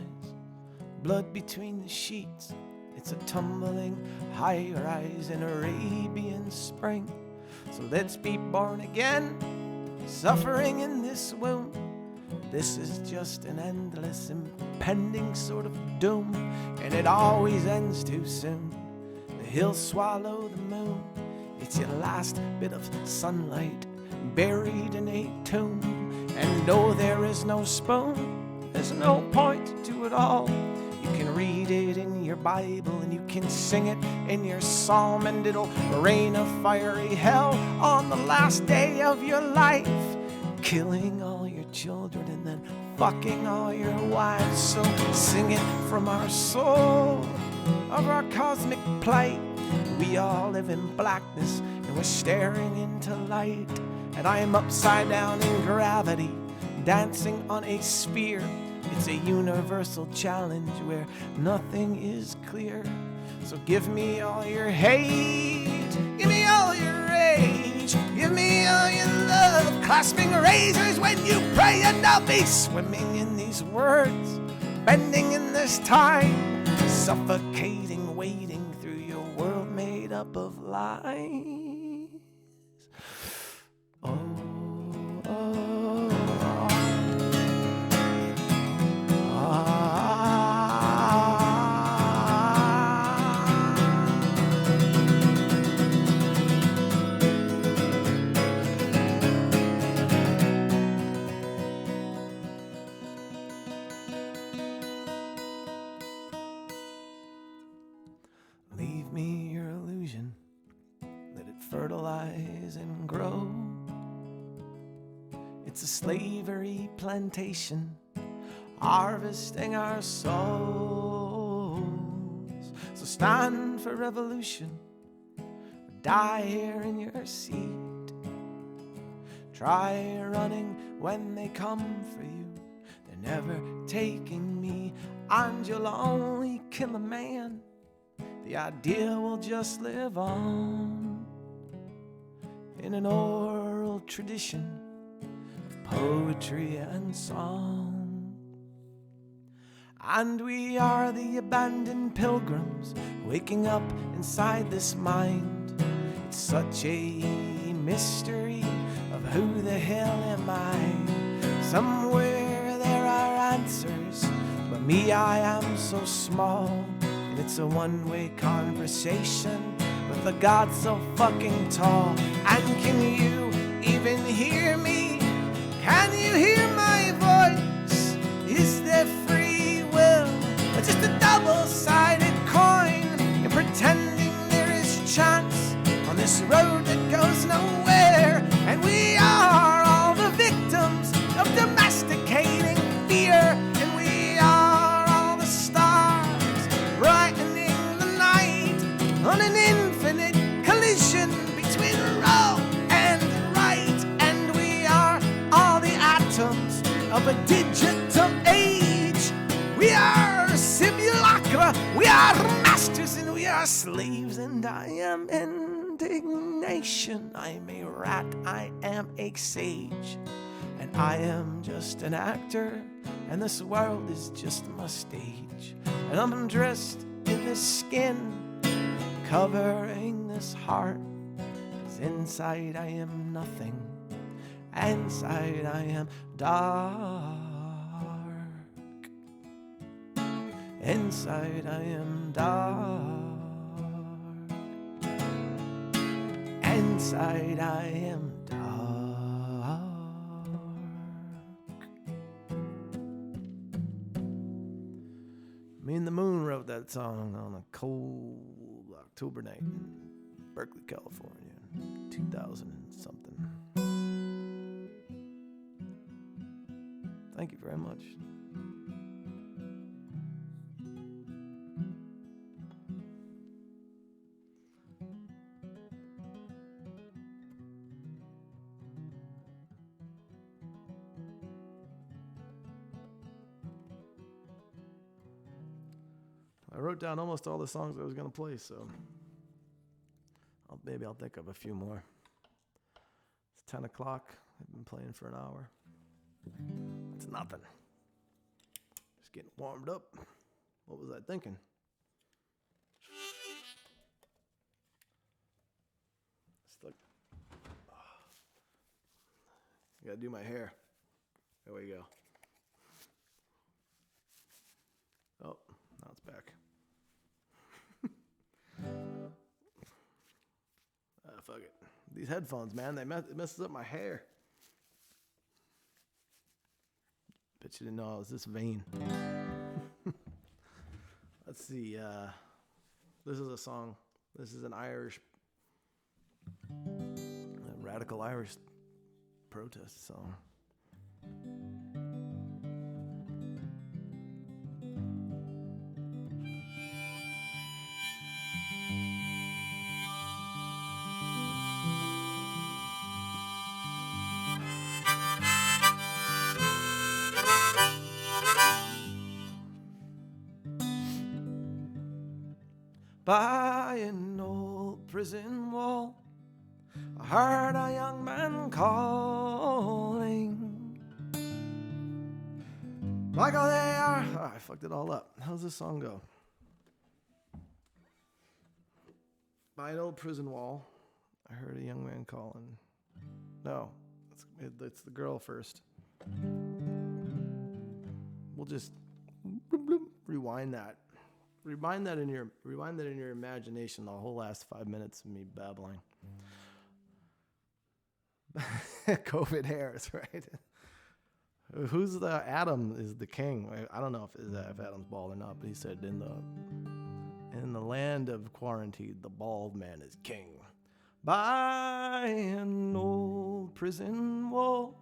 [SPEAKER 1] blood between the sheets. It's a tumbling high-rise in Arabian Spring. So let's be born again, suffering in this womb. This is just an endless, impending sort of doom, and it always ends too soon. The hills swallow the moon. It's your last bit of sunlight buried in a tomb. And no, there is no spoon, there's no point to it all. You can read it in your Bible, and you can sing it in your psalm, and it'll rain a fiery hell on the last day of your life, killing all your children and then fucking all your wives. So sing it from our soul of our cosmic plight. We all live in blackness, and we're staring into light. And I am upside down in gravity, dancing on a sphere. It's a universal challenge where nothing is clear. So give me all your hate, give me all your rage, give me all your love, clasping razors when you pray, and I'll be swimming in these words, bending in this time, suffocating, wading through your world made up of lies. Oh, oh. Leave me your illusion, let it fertilize and grow. It's a slavery plantation, harvesting our souls. So stand for revolution, or die here in your seat. Try running when they come for you. They're never taking me, and you'll only kill a man. The idea will just live on in an oral tradition of poetry and song. And we are the abandoned pilgrims waking up inside this mind. It's such a mystery of who the hell am I? Somewhere there are answers, but me, I am so small. And it's a one-way conversation with a God so fucking tall. And can you even hear me? Can you hear my voice? Is there free will, or just a double-sided coin? You're pretending there is chance on this road that goes nowhere. And we are all the victims of domesticating fear. And we are all the stars brightening the night on an infinite collision between wrong and right. And we are all the atoms of a digital age. We are simulacra, we are masters and we are slaves. And I am indignation. I am a rat, I am a sage, and I am just an actor, and this world is just my stage. And I'm dressed in this skin, covering this heart, 'cause inside I am nothing, inside I am dark. Inside I am dark. Inside I am dark. Me and the Moon wrote that song on a cold October night in Berkeley, California, 2000 and something. Thank you very much. I wrote down almost all the songs I was going to play, so maybe I'll think of a few more. It's 10 o'clock. I've been playing for an hour. That's nothing. Just getting warmed up. What was I thinking? It's like, I got to do my hair. There we go. Oh, now it's back. Fuck it. These headphones, man, it messes up my hair. Bet you didn't know I was this vain. Let's see. This is a song. This is an Irish, a radical Irish protest song. By an old prison wall, I heard a young man calling. Michael, they are... Oh, I fucked it all up. How's this song go? By an old prison wall, I heard a young man calling. No, it's the girl first. We'll just rewind that. Rewind that in your imagination. The whole last 5 minutes of me babbling. COVID hairs, right? Who's the Adam is the king? I don't know if Adam's bald or not, but he said in the land of quarantine, the bald man is king. By an old prison wall,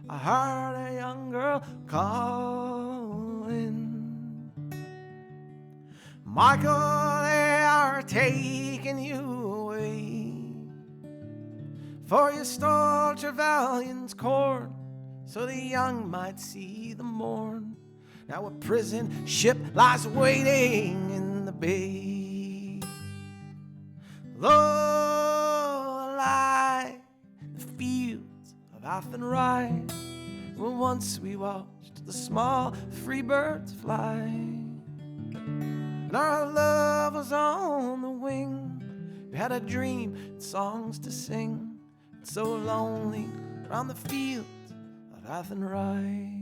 [SPEAKER 1] I heard a young girl calling. Michael, they are taking you away, for you stole Trevelyan's corn, so the young might see the morn. Now a prison ship lies waiting in the bay. Low lie the fields of Athenry, where once we watched the small free birds fly. And our love was on the wing. We had a dream and songs to sing. It's so lonely round the fields of Athenry.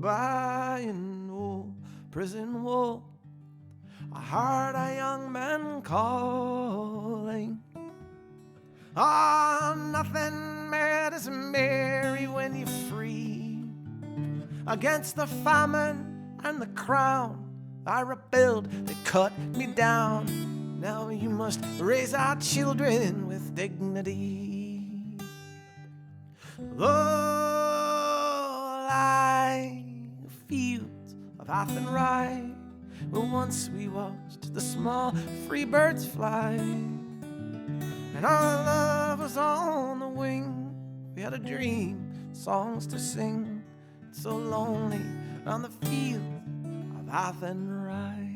[SPEAKER 1] By an old prison wall, I heard a young man calling. Ah, nothing matters merry when you're free. Against the famine and the crown, I rebelled, they cut me down. Now you must raise our children with dignity. Low lie the fields of Athenry, where once we watched the small free birds fly. And our love was on the wing. We had a dream, songs to sing. It's so lonely on the fields of Athenry.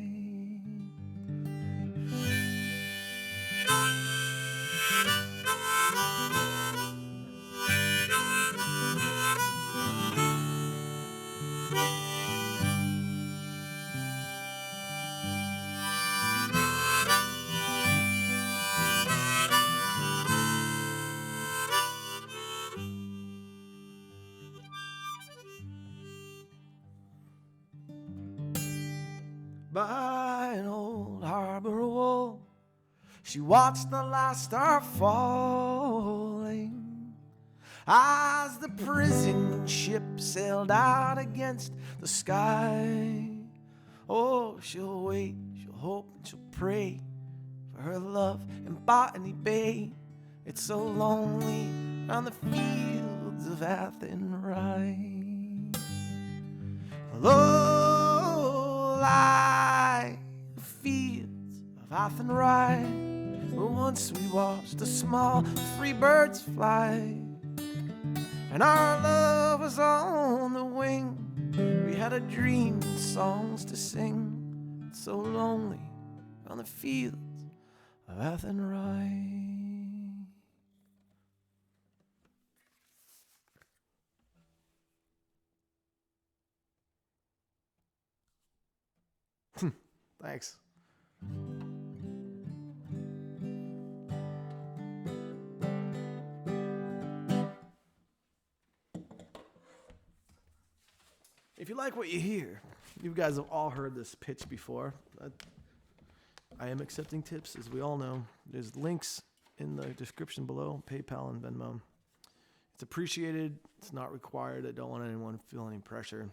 [SPEAKER 1] By an old harbor wall, she watched the last star falling as the prison ship sailed out against the sky. Oh, she'll wait, she'll hope, and she'll pray for her love in Botany Bay. It's so lonely on the fields of Athenry. Low lie the fields of Athenry, where once we watched the small free birds fly. And our love was on the wing. We had a dream and songs to sing. It's so lonely on the fields of Athenry. Thanks. If you like what you hear, you guys have all heard this pitch before. I am accepting tips, as we all know. There's links in the description below, PayPal and Venmo. It's appreciated. It's not required. I don't want anyone to feel any pressure.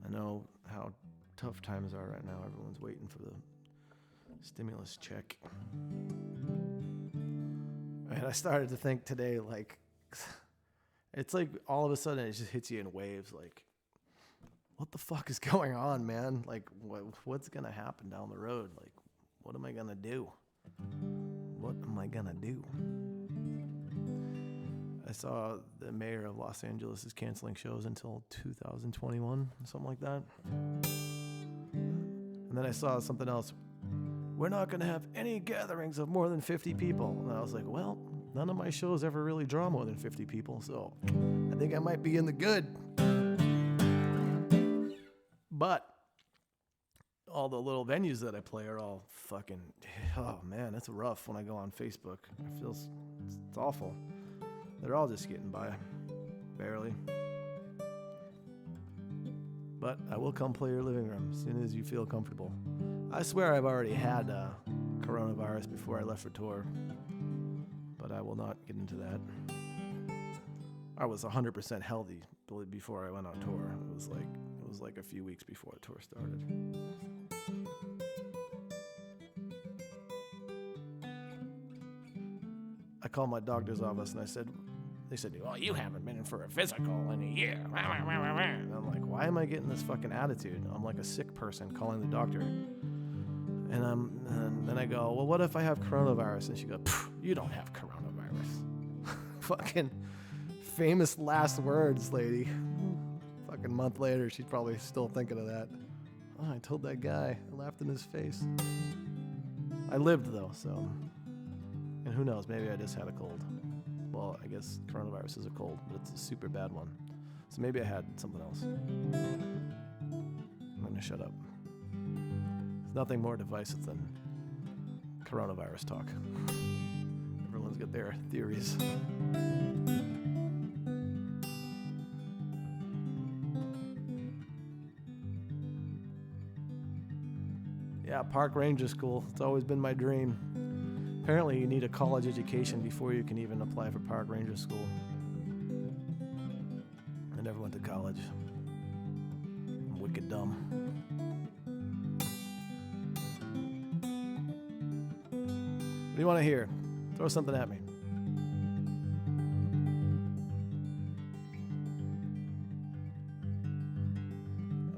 [SPEAKER 1] I know how tough times are right now. Everyone's waiting for the stimulus check. And I started to think today, like, it's like all of a sudden it just hits you in waves, like, what the fuck is going on, man? Like, what's going to happen down the road? Like, what am I going to do? What am I going to do? I saw the mayor of Los Angeles is canceling shows until 2021, something like that. And then I saw something else. We're not going to have any gatherings of more than 50 people. And I was like, well, none of my shows ever really draw more than 50 people, so I think I might be in the good. But all the little venues that I play are all fucking, oh man, that's rough when I go on Facebook. It feels, it's awful. They're all just getting by, barely. But I will come play your living room as soon as you feel comfortable. I swear I've already had coronavirus before I left for tour, but I will not get into that. I was 100% healthy before I went on tour. It was like a few weeks before the tour started. called my doctor's office and they said, well, you haven't been in for a physical in a year. And I'm like, why am I getting this fucking attitude? I'm like a sick person calling the doctor. And then I go, well, what if I have coronavirus? And she goes, you don't have coronavirus. Fucking famous last words, lady. Fucking month later, she's probably still thinking of that. Oh, I told that guy. I laughed in his face. I lived, though, so. And who knows, maybe I just had a cold. Well, I guess coronavirus is a cold, but it's a super bad one. So maybe I had something else. I'm going to shut up. There's nothing more divisive than coronavirus talk. Everyone's got their theories. Yeah, park ranger school. It's always been my dream. Apparently, you need a college education before you can even apply for park ranger school. I never went to college. I'm wicked dumb. What do you want to hear? Throw something at me.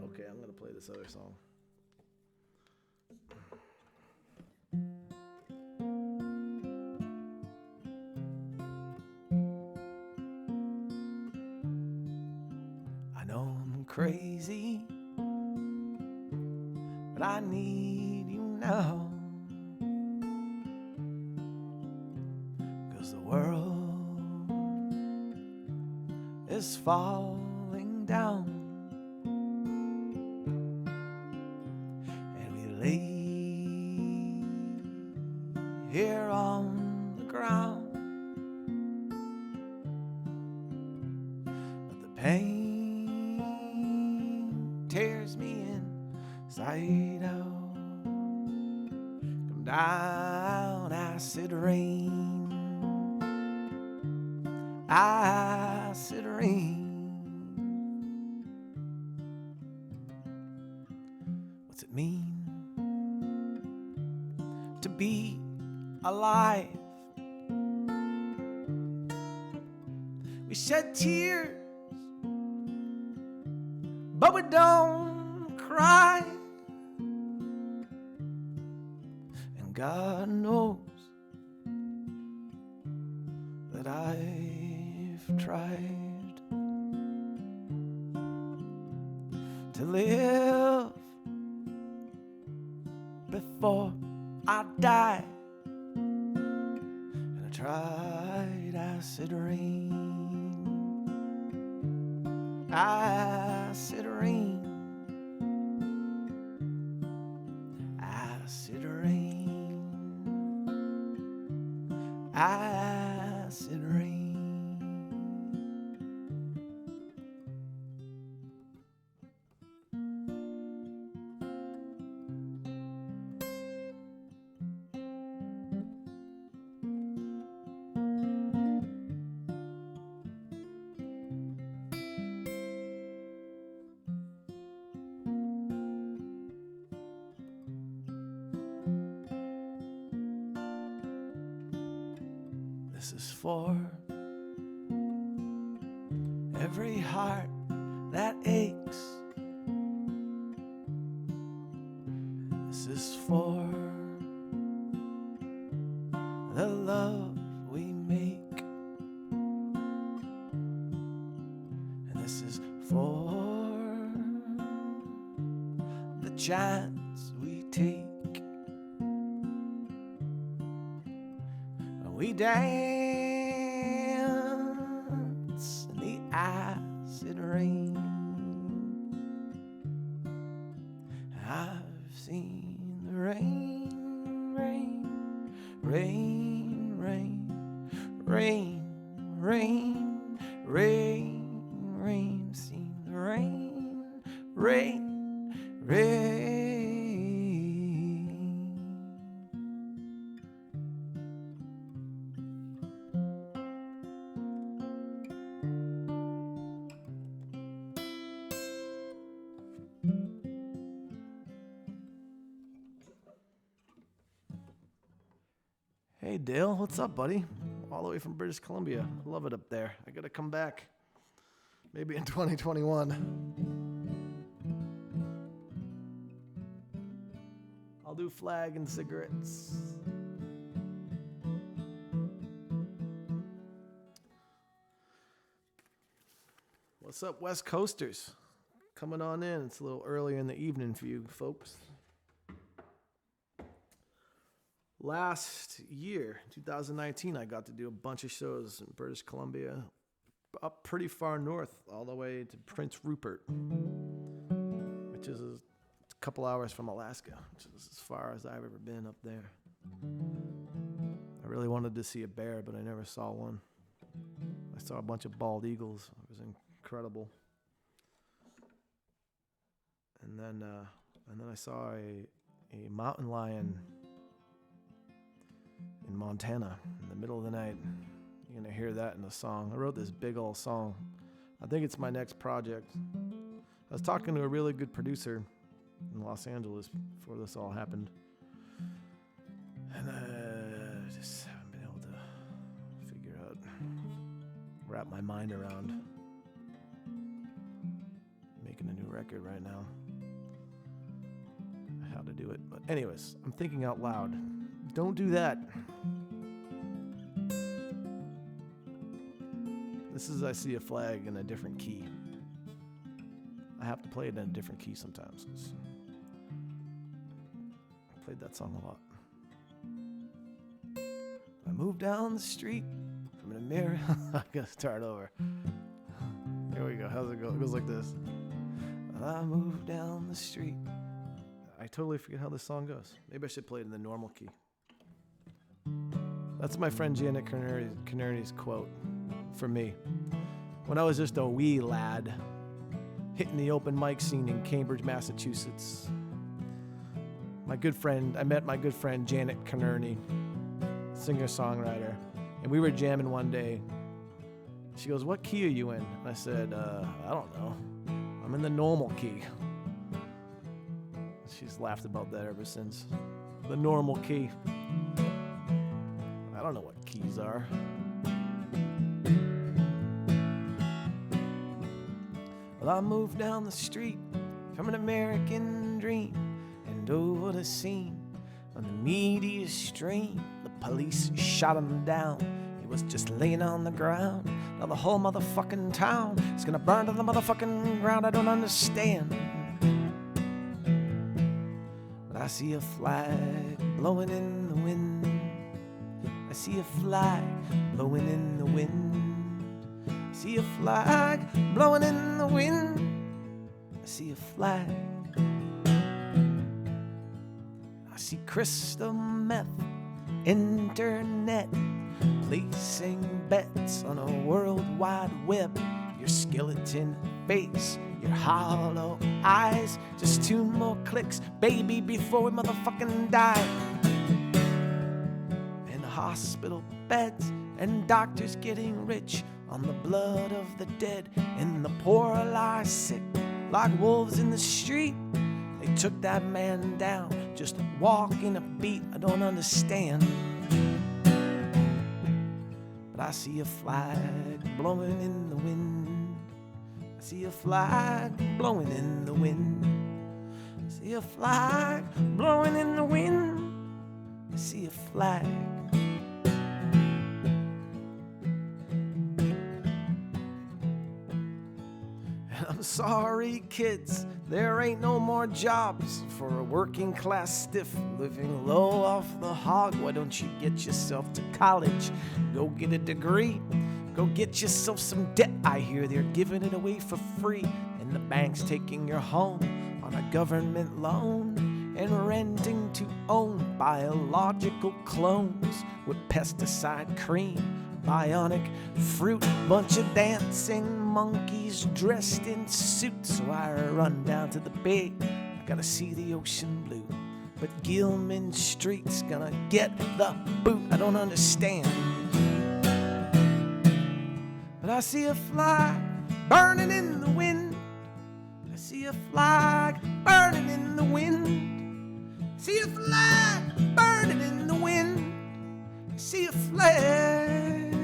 [SPEAKER 1] Okay, I'm going to play this other song. Crazy, but I need you now, 'cause the world is falling down, and we lay here on the ground, but the pain tears me inside out. Come down, acid rain, acid rain. What's it mean to be alive? We shed tears, but we don't cry. And God knows that I've tried to live before I die. And I tried acid rain, acid rain, acid rain, acid rain. This is for every heart that aches. This is for the love we make. And this is for the chance we take. We dance in the acid rain. I've seen the rain, rain, rain, rain, rain, rain, rain, rain. Seen the rain, rain, rain. Hey Dale, what's up, buddy? all the way from British Columbia. I love it up there. I got to come back. Maybe in 2021. I'll do flag and cigarettes. What's up, West Coasters? Coming on in. It's a little earlier in the evening for you folks. Last year, 2019, I got to do a bunch of shows in British Columbia, up pretty far north, all the way to Prince Rupert, which is a couple hours from Alaska, which is as far as I've ever been up there. I really wanted to see a bear, but I never saw one. I saw a bunch of bald eagles. It was incredible. And then I saw a mountain lion in Montana in the middle of the night. You're going to hear that in the song. I wrote this big old song. I think it's my next project. I was talking to a really good producer in Los Angeles before this all happened. And I just haven't been able to figure out, wrap my mind around making a new record right now. How to do it. But anyways, I'm thinking out loud. Don't do that. This is I See a Flag in a different key. I have to play it in a different key sometimes, 'cause I played that song a lot. I moved down the street from the mirror. I gotta start over. Here we go. How's it go? It goes like this. I moved down the street. I totally forget how this song goes. Maybe I should play it in the normal key. That's my friend Janet Canerney's quote for me. When I was just a wee lad, hitting the open mic scene in Cambridge, Massachusetts, I met my good friend Janet Canerney, singer-songwriter, and we were jamming one day. She goes, "What key are you in?" And I said, "I don't know. I'm in the normal key." She's laughed about that ever since. The normal key. I don't know what keys are. Well, I moved down the street from an American dream, and over the scene on the media stream, the police shot him down. He was just laying on the ground. Now the whole motherfucking town is gonna burn to the motherfucking ground. I don't understand. But I see a flag blowing in the wind. I see a flag blowing in the wind. I see a flag blowing in the wind. I see a flag. I see crystal meth, internet, placing bets on a world wide web. Your skeleton face, your hollow eyes, just 2 more clicks, baby, before we motherfucking die. And hospital beds and doctors getting rich on the blood of the dead, and the poor lie sick like wolves in the street. They took that man down, just walking a beat. I don't understand. But I see a flag blowing in the wind. I see a flag blowing in the wind. I see a flag blowing in the wind. I see a flag. And I'm sorry, kids, there ain't no more jobs for a working class stiff living low off the hog. Why don't you get yourself to college? Go get a degree. Go get yourself some debt. I hear they're giving it away for free, and the bank's taking your home on a government loan and renting to own biological clones with pesticide cream, bionic fruit, bunch of dancing monkeys dressed in suits. So I run down to the bay. I gotta see the ocean blue, but Gilman Street's gonna get the boot. I don't understand. But I see a flag burning in the wind. I see a flag burning in the wind. I see a flag burning in the wind. I see a flag.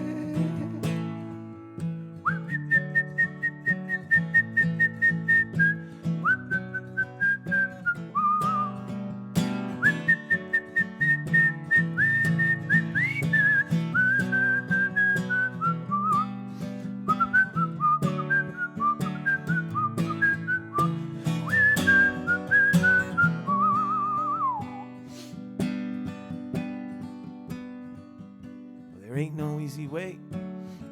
[SPEAKER 1] ain't no easy way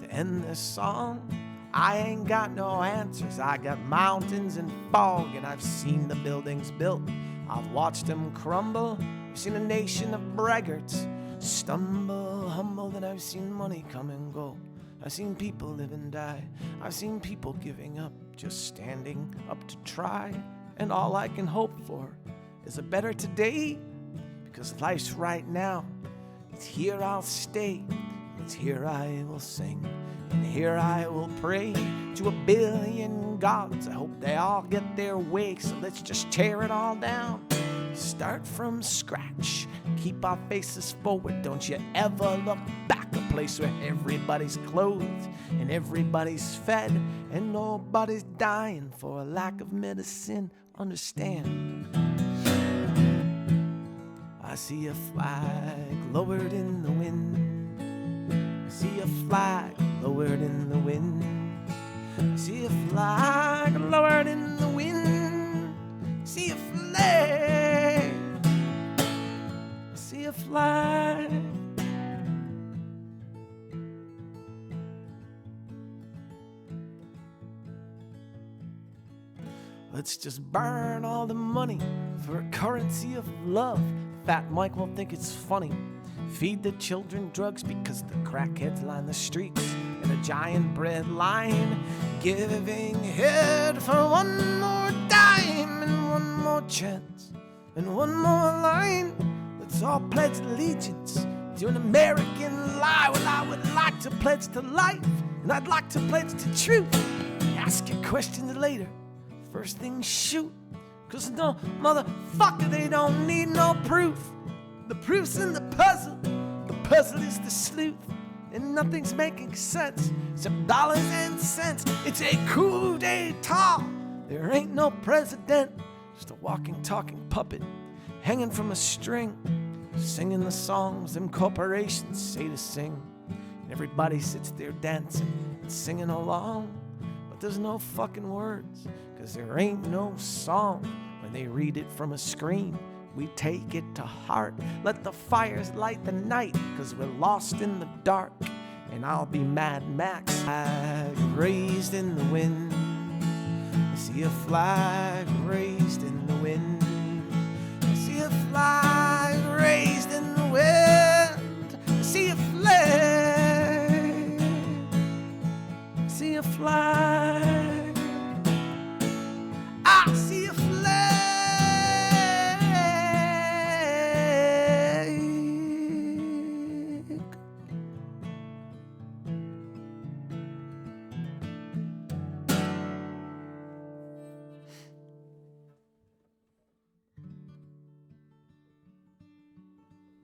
[SPEAKER 1] to end this song. I ain't got no answers. I got mountains and fog, and I've seen the buildings built. I've watched them crumble. I've seen a nation of braggarts stumble, humble, and I've seen money come and go. I've seen people live and die. I've seen people giving up, just standing up to try. And all I can hope for is a better today, because life's right now. It's here I'll stay. It's here I will sing. And here I will pray to a billion gods. I hope they all get their way. So let's just tear it all down. Start from scratch. Keep our faces forward. Don't you ever look back. A place where everybody's clothed and everybody's fed and nobody's dying for a lack of medicine. Understand? I see a flag lowered in the wind. I see a flag lowered in the wind. I see a flag lowered in the wind. I see a flag. I see a flag. Let's just burn all the money for a currency of love. Fat Mike won't think it's funny. Feed the children drugs because the crackheads line the streets in a giant bread line. Giving head for one more dime and one more chance and one more line. Let's all pledge allegiance to an American lie. Well, I would like to pledge to life, and I'd like to pledge to truth. Ask your questions later. First thing, shoot. Cause no motherfucker, they don't need no proof. The proof's in the puzzle. The puzzle is the sleuth. And nothing's making sense except dollars and cents. It's a coup d'etat. There ain't no president. Just a walking, talking puppet hanging from a string, singing the songs them corporations say to sing. And everybody sits there dancing and singing along. But there's no fucking words, cause there ain't no song. When they read it from a screen, we take it to heart. Let the fires light the night, cause we're lost in the dark. And I'll be Mad Max. Flag raised in the wind. I see a flag raised in the wind. I see a flag raised in the wind. I see a flag. I see a flag. I see a flag.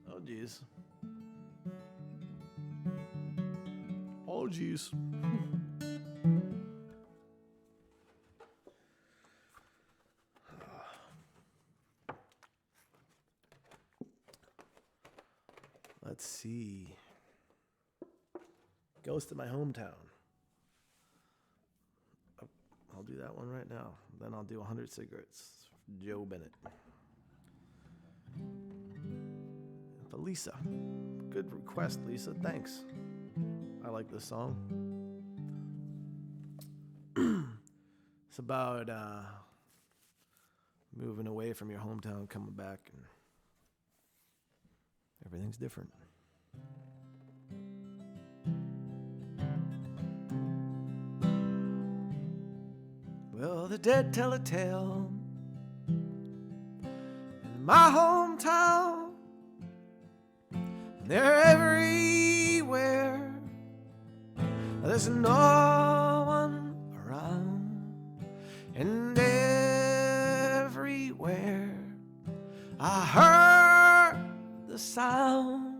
[SPEAKER 1] Oh, geez. Oh, geez. Let's see. Ghost of My Hometown. I'll do that one right now. Then I'll do 100 Cigarettes. Joe Bennett. For Lisa. Good request, Lisa. Thanks. I like this song. It's about moving away from your hometown, coming back, and everything's different. Well, the dead tell a tale in my hometown. They're everywhere. There's no one around. And everywhere I heard the sound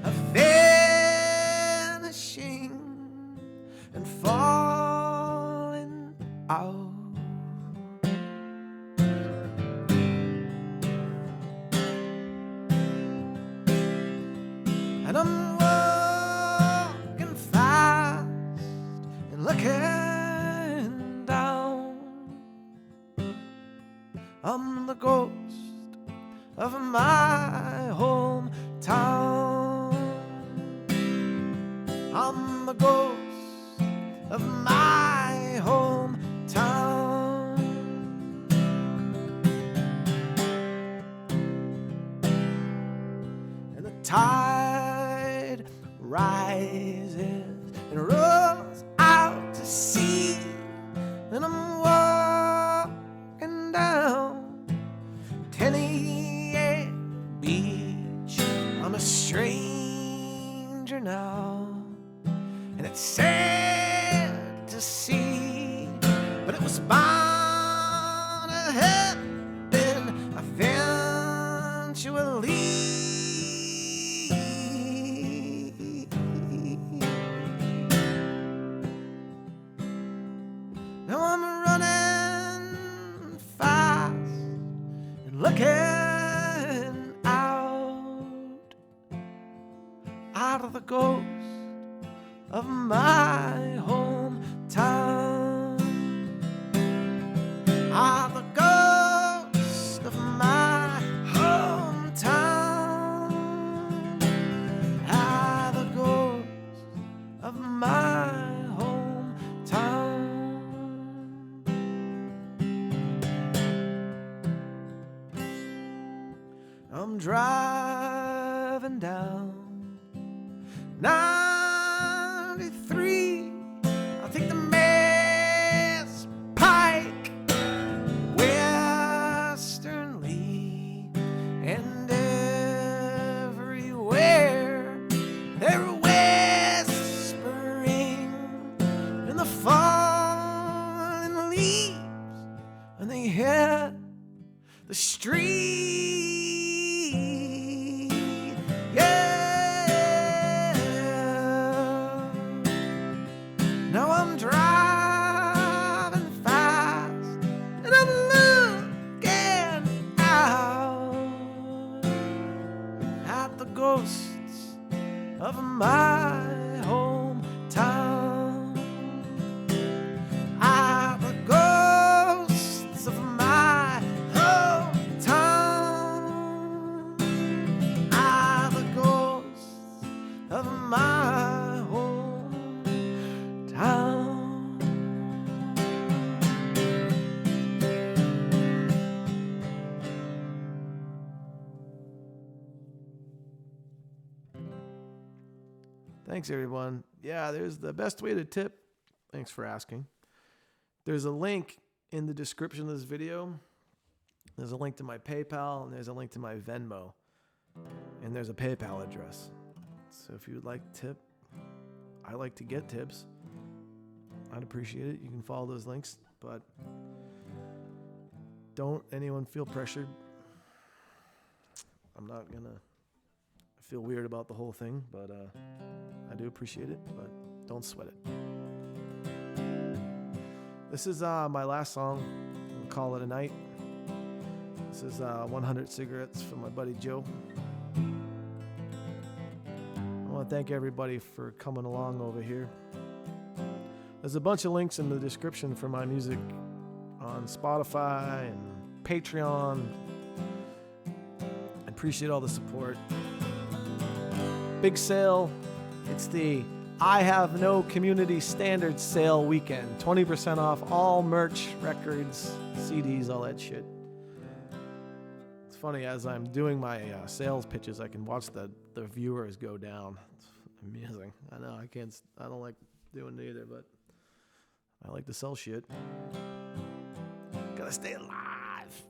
[SPEAKER 1] of vanishing and falling out. And I'm walking fast and looking down. I'm the ghost of my hometown. the ghost of my hometown. And the tide rises and rolls out to sea, and I'm walking down Tennessee Beach. I'm a stranger now, and it's sad to see, but it was bound to happen eventually. Now I'm running fast and looking out of the ghost of my hometown. Out of the ghost of my hometown. Out of the ghost of my hometown. I'm driving down 93. I'll take the Mass Pike westernly, and everywhere they're whispering in the falling leaves, and they hit the street. Now I'm driving fast and I'm looking out at the ghosts of my hometown. At the ghosts of my hometown. At the ghosts of my Thanks, everyone. Yeah, there's the best way to tip. Thanks for asking. There's a link in the description of this video. There's a link to my PayPal, and there's a link to my Venmo. And there's a PayPal address. So if you would like to tip, I like to get tips. I'd appreciate it. You can follow those links, but don't anyone feel pressured. I'm not going to feel weird about the whole thing, but I do appreciate it, but don't sweat it. This is my last song. We'll call it a night. This is 100 Cigarettes from my buddy Joe. I want to thank everybody for coming along over here. There's a bunch of links in the description for my music on Spotify and Patreon. I appreciate all the support. Big sale. It's the I Have No Community Standards sale weekend. 20% off all merch, records, CDs, all that shit. It's funny, as I'm doing my sales pitches, I can watch the viewers go down. It's amusing. I know, I don't like doing it either, but I like to sell shit. Gotta stay alive.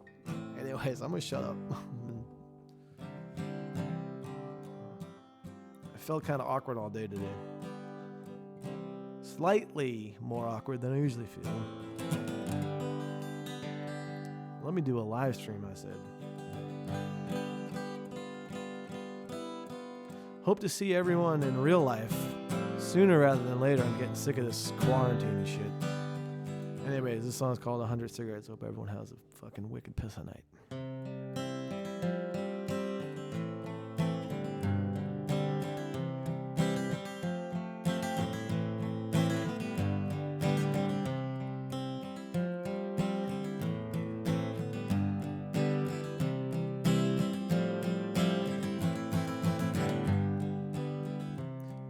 [SPEAKER 1] Anyways, I'm gonna shut up. I felt kind of awkward all day today. Slightly more awkward than I usually feel. Let me do a live stream, I said. Hope to see everyone in real life sooner rather than later. I'm getting sick of this quarantine shit. Anyways, this song's called 100 Cigarettes. Hope everyone has a fucking wicked piss of night.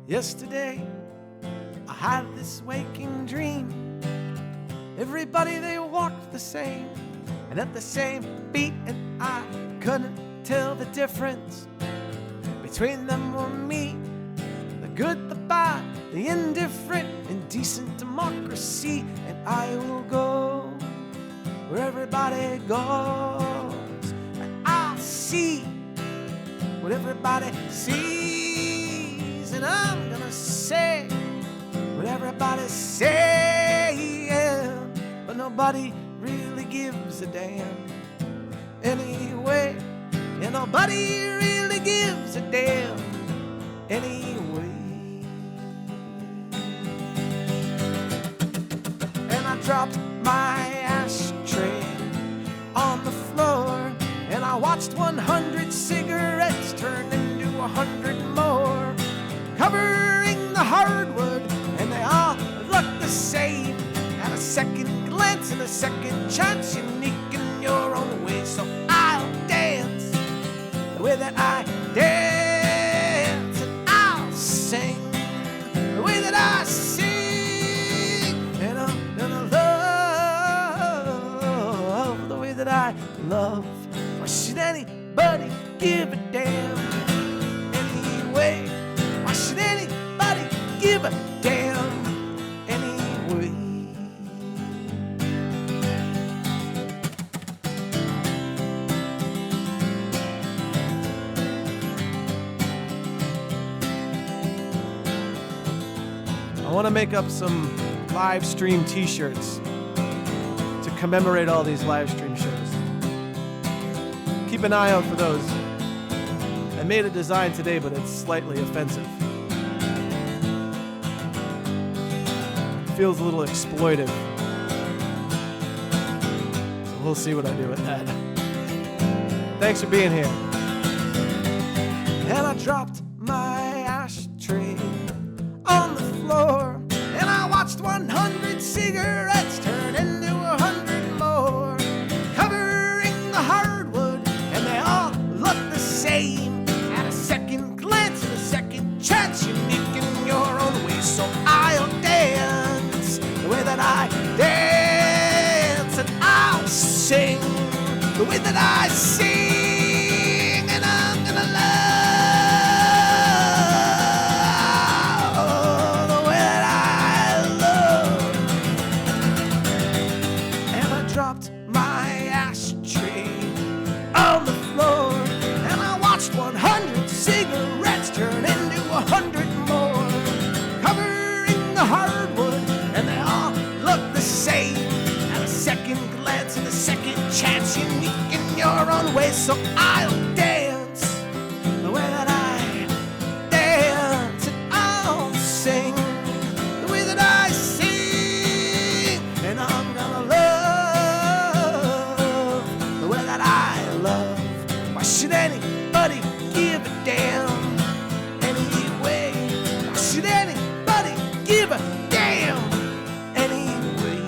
[SPEAKER 1] Yesterday, had this waking dream. Everybody, they walked the same and at the same beat, and I couldn't tell the difference between them or me. The good, the bad, the indifferent, indecent democracy. And I will go where everybody goes, and I'll see what everybody sees, and I'm gonna say what everybody's saying, but nobody really gives a damn anyway. And nobody really gives a damn anyway. And I dropped my ashtray on the floor, and I watched 100 cigarettes turn into 100 more, covering the hardwood, and they all look the same. At a second glance and a second chance, unique in your own way. So I'll dance the way that I dance, and I'll sing the way that I sing, and I'm gonna love the way that I love. Why should anybody give a damn anyway? Why should anybody give a damn anyway? I want to make up some live stream t-shirts to commemorate all these live stream shows. Keep an eye out for those. I made a design today, but it's slightly offensive. It feels a little exploitive. So we'll see what I do with that. Thanks for being here. And I dropped my ashtray on the floor, and I watched 100 cigarettes turn into 100 more, covering the hardwood, and they all look the same. At a second glance and a second chance, unique in your own way. So I'll dance the way that I dance, and I'll sing the way that I sing, and I'm gonna love the way that I love. And I dropped my ashtray on the floor, and I watched 100 cigarettes turn into 100 more, covering the hardwood, and they all look the same. At a second glance and a second chance, unique in your own way. So I'll dance the way that I dance, and I'll sing the way that I sing, and I'm gonna love the way that I love. Why should anybody give a damn anyway? Why should anybody give a damn anyway?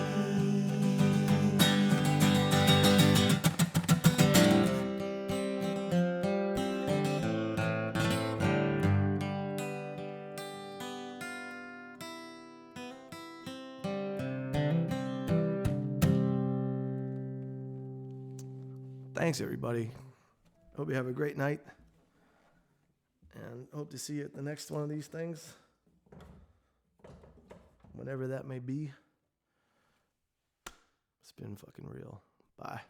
[SPEAKER 1] Thanks, everybody. Hope you have a great night, and hope to see you at the next one of these things, whenever that may be. It's been fucking real. Bye.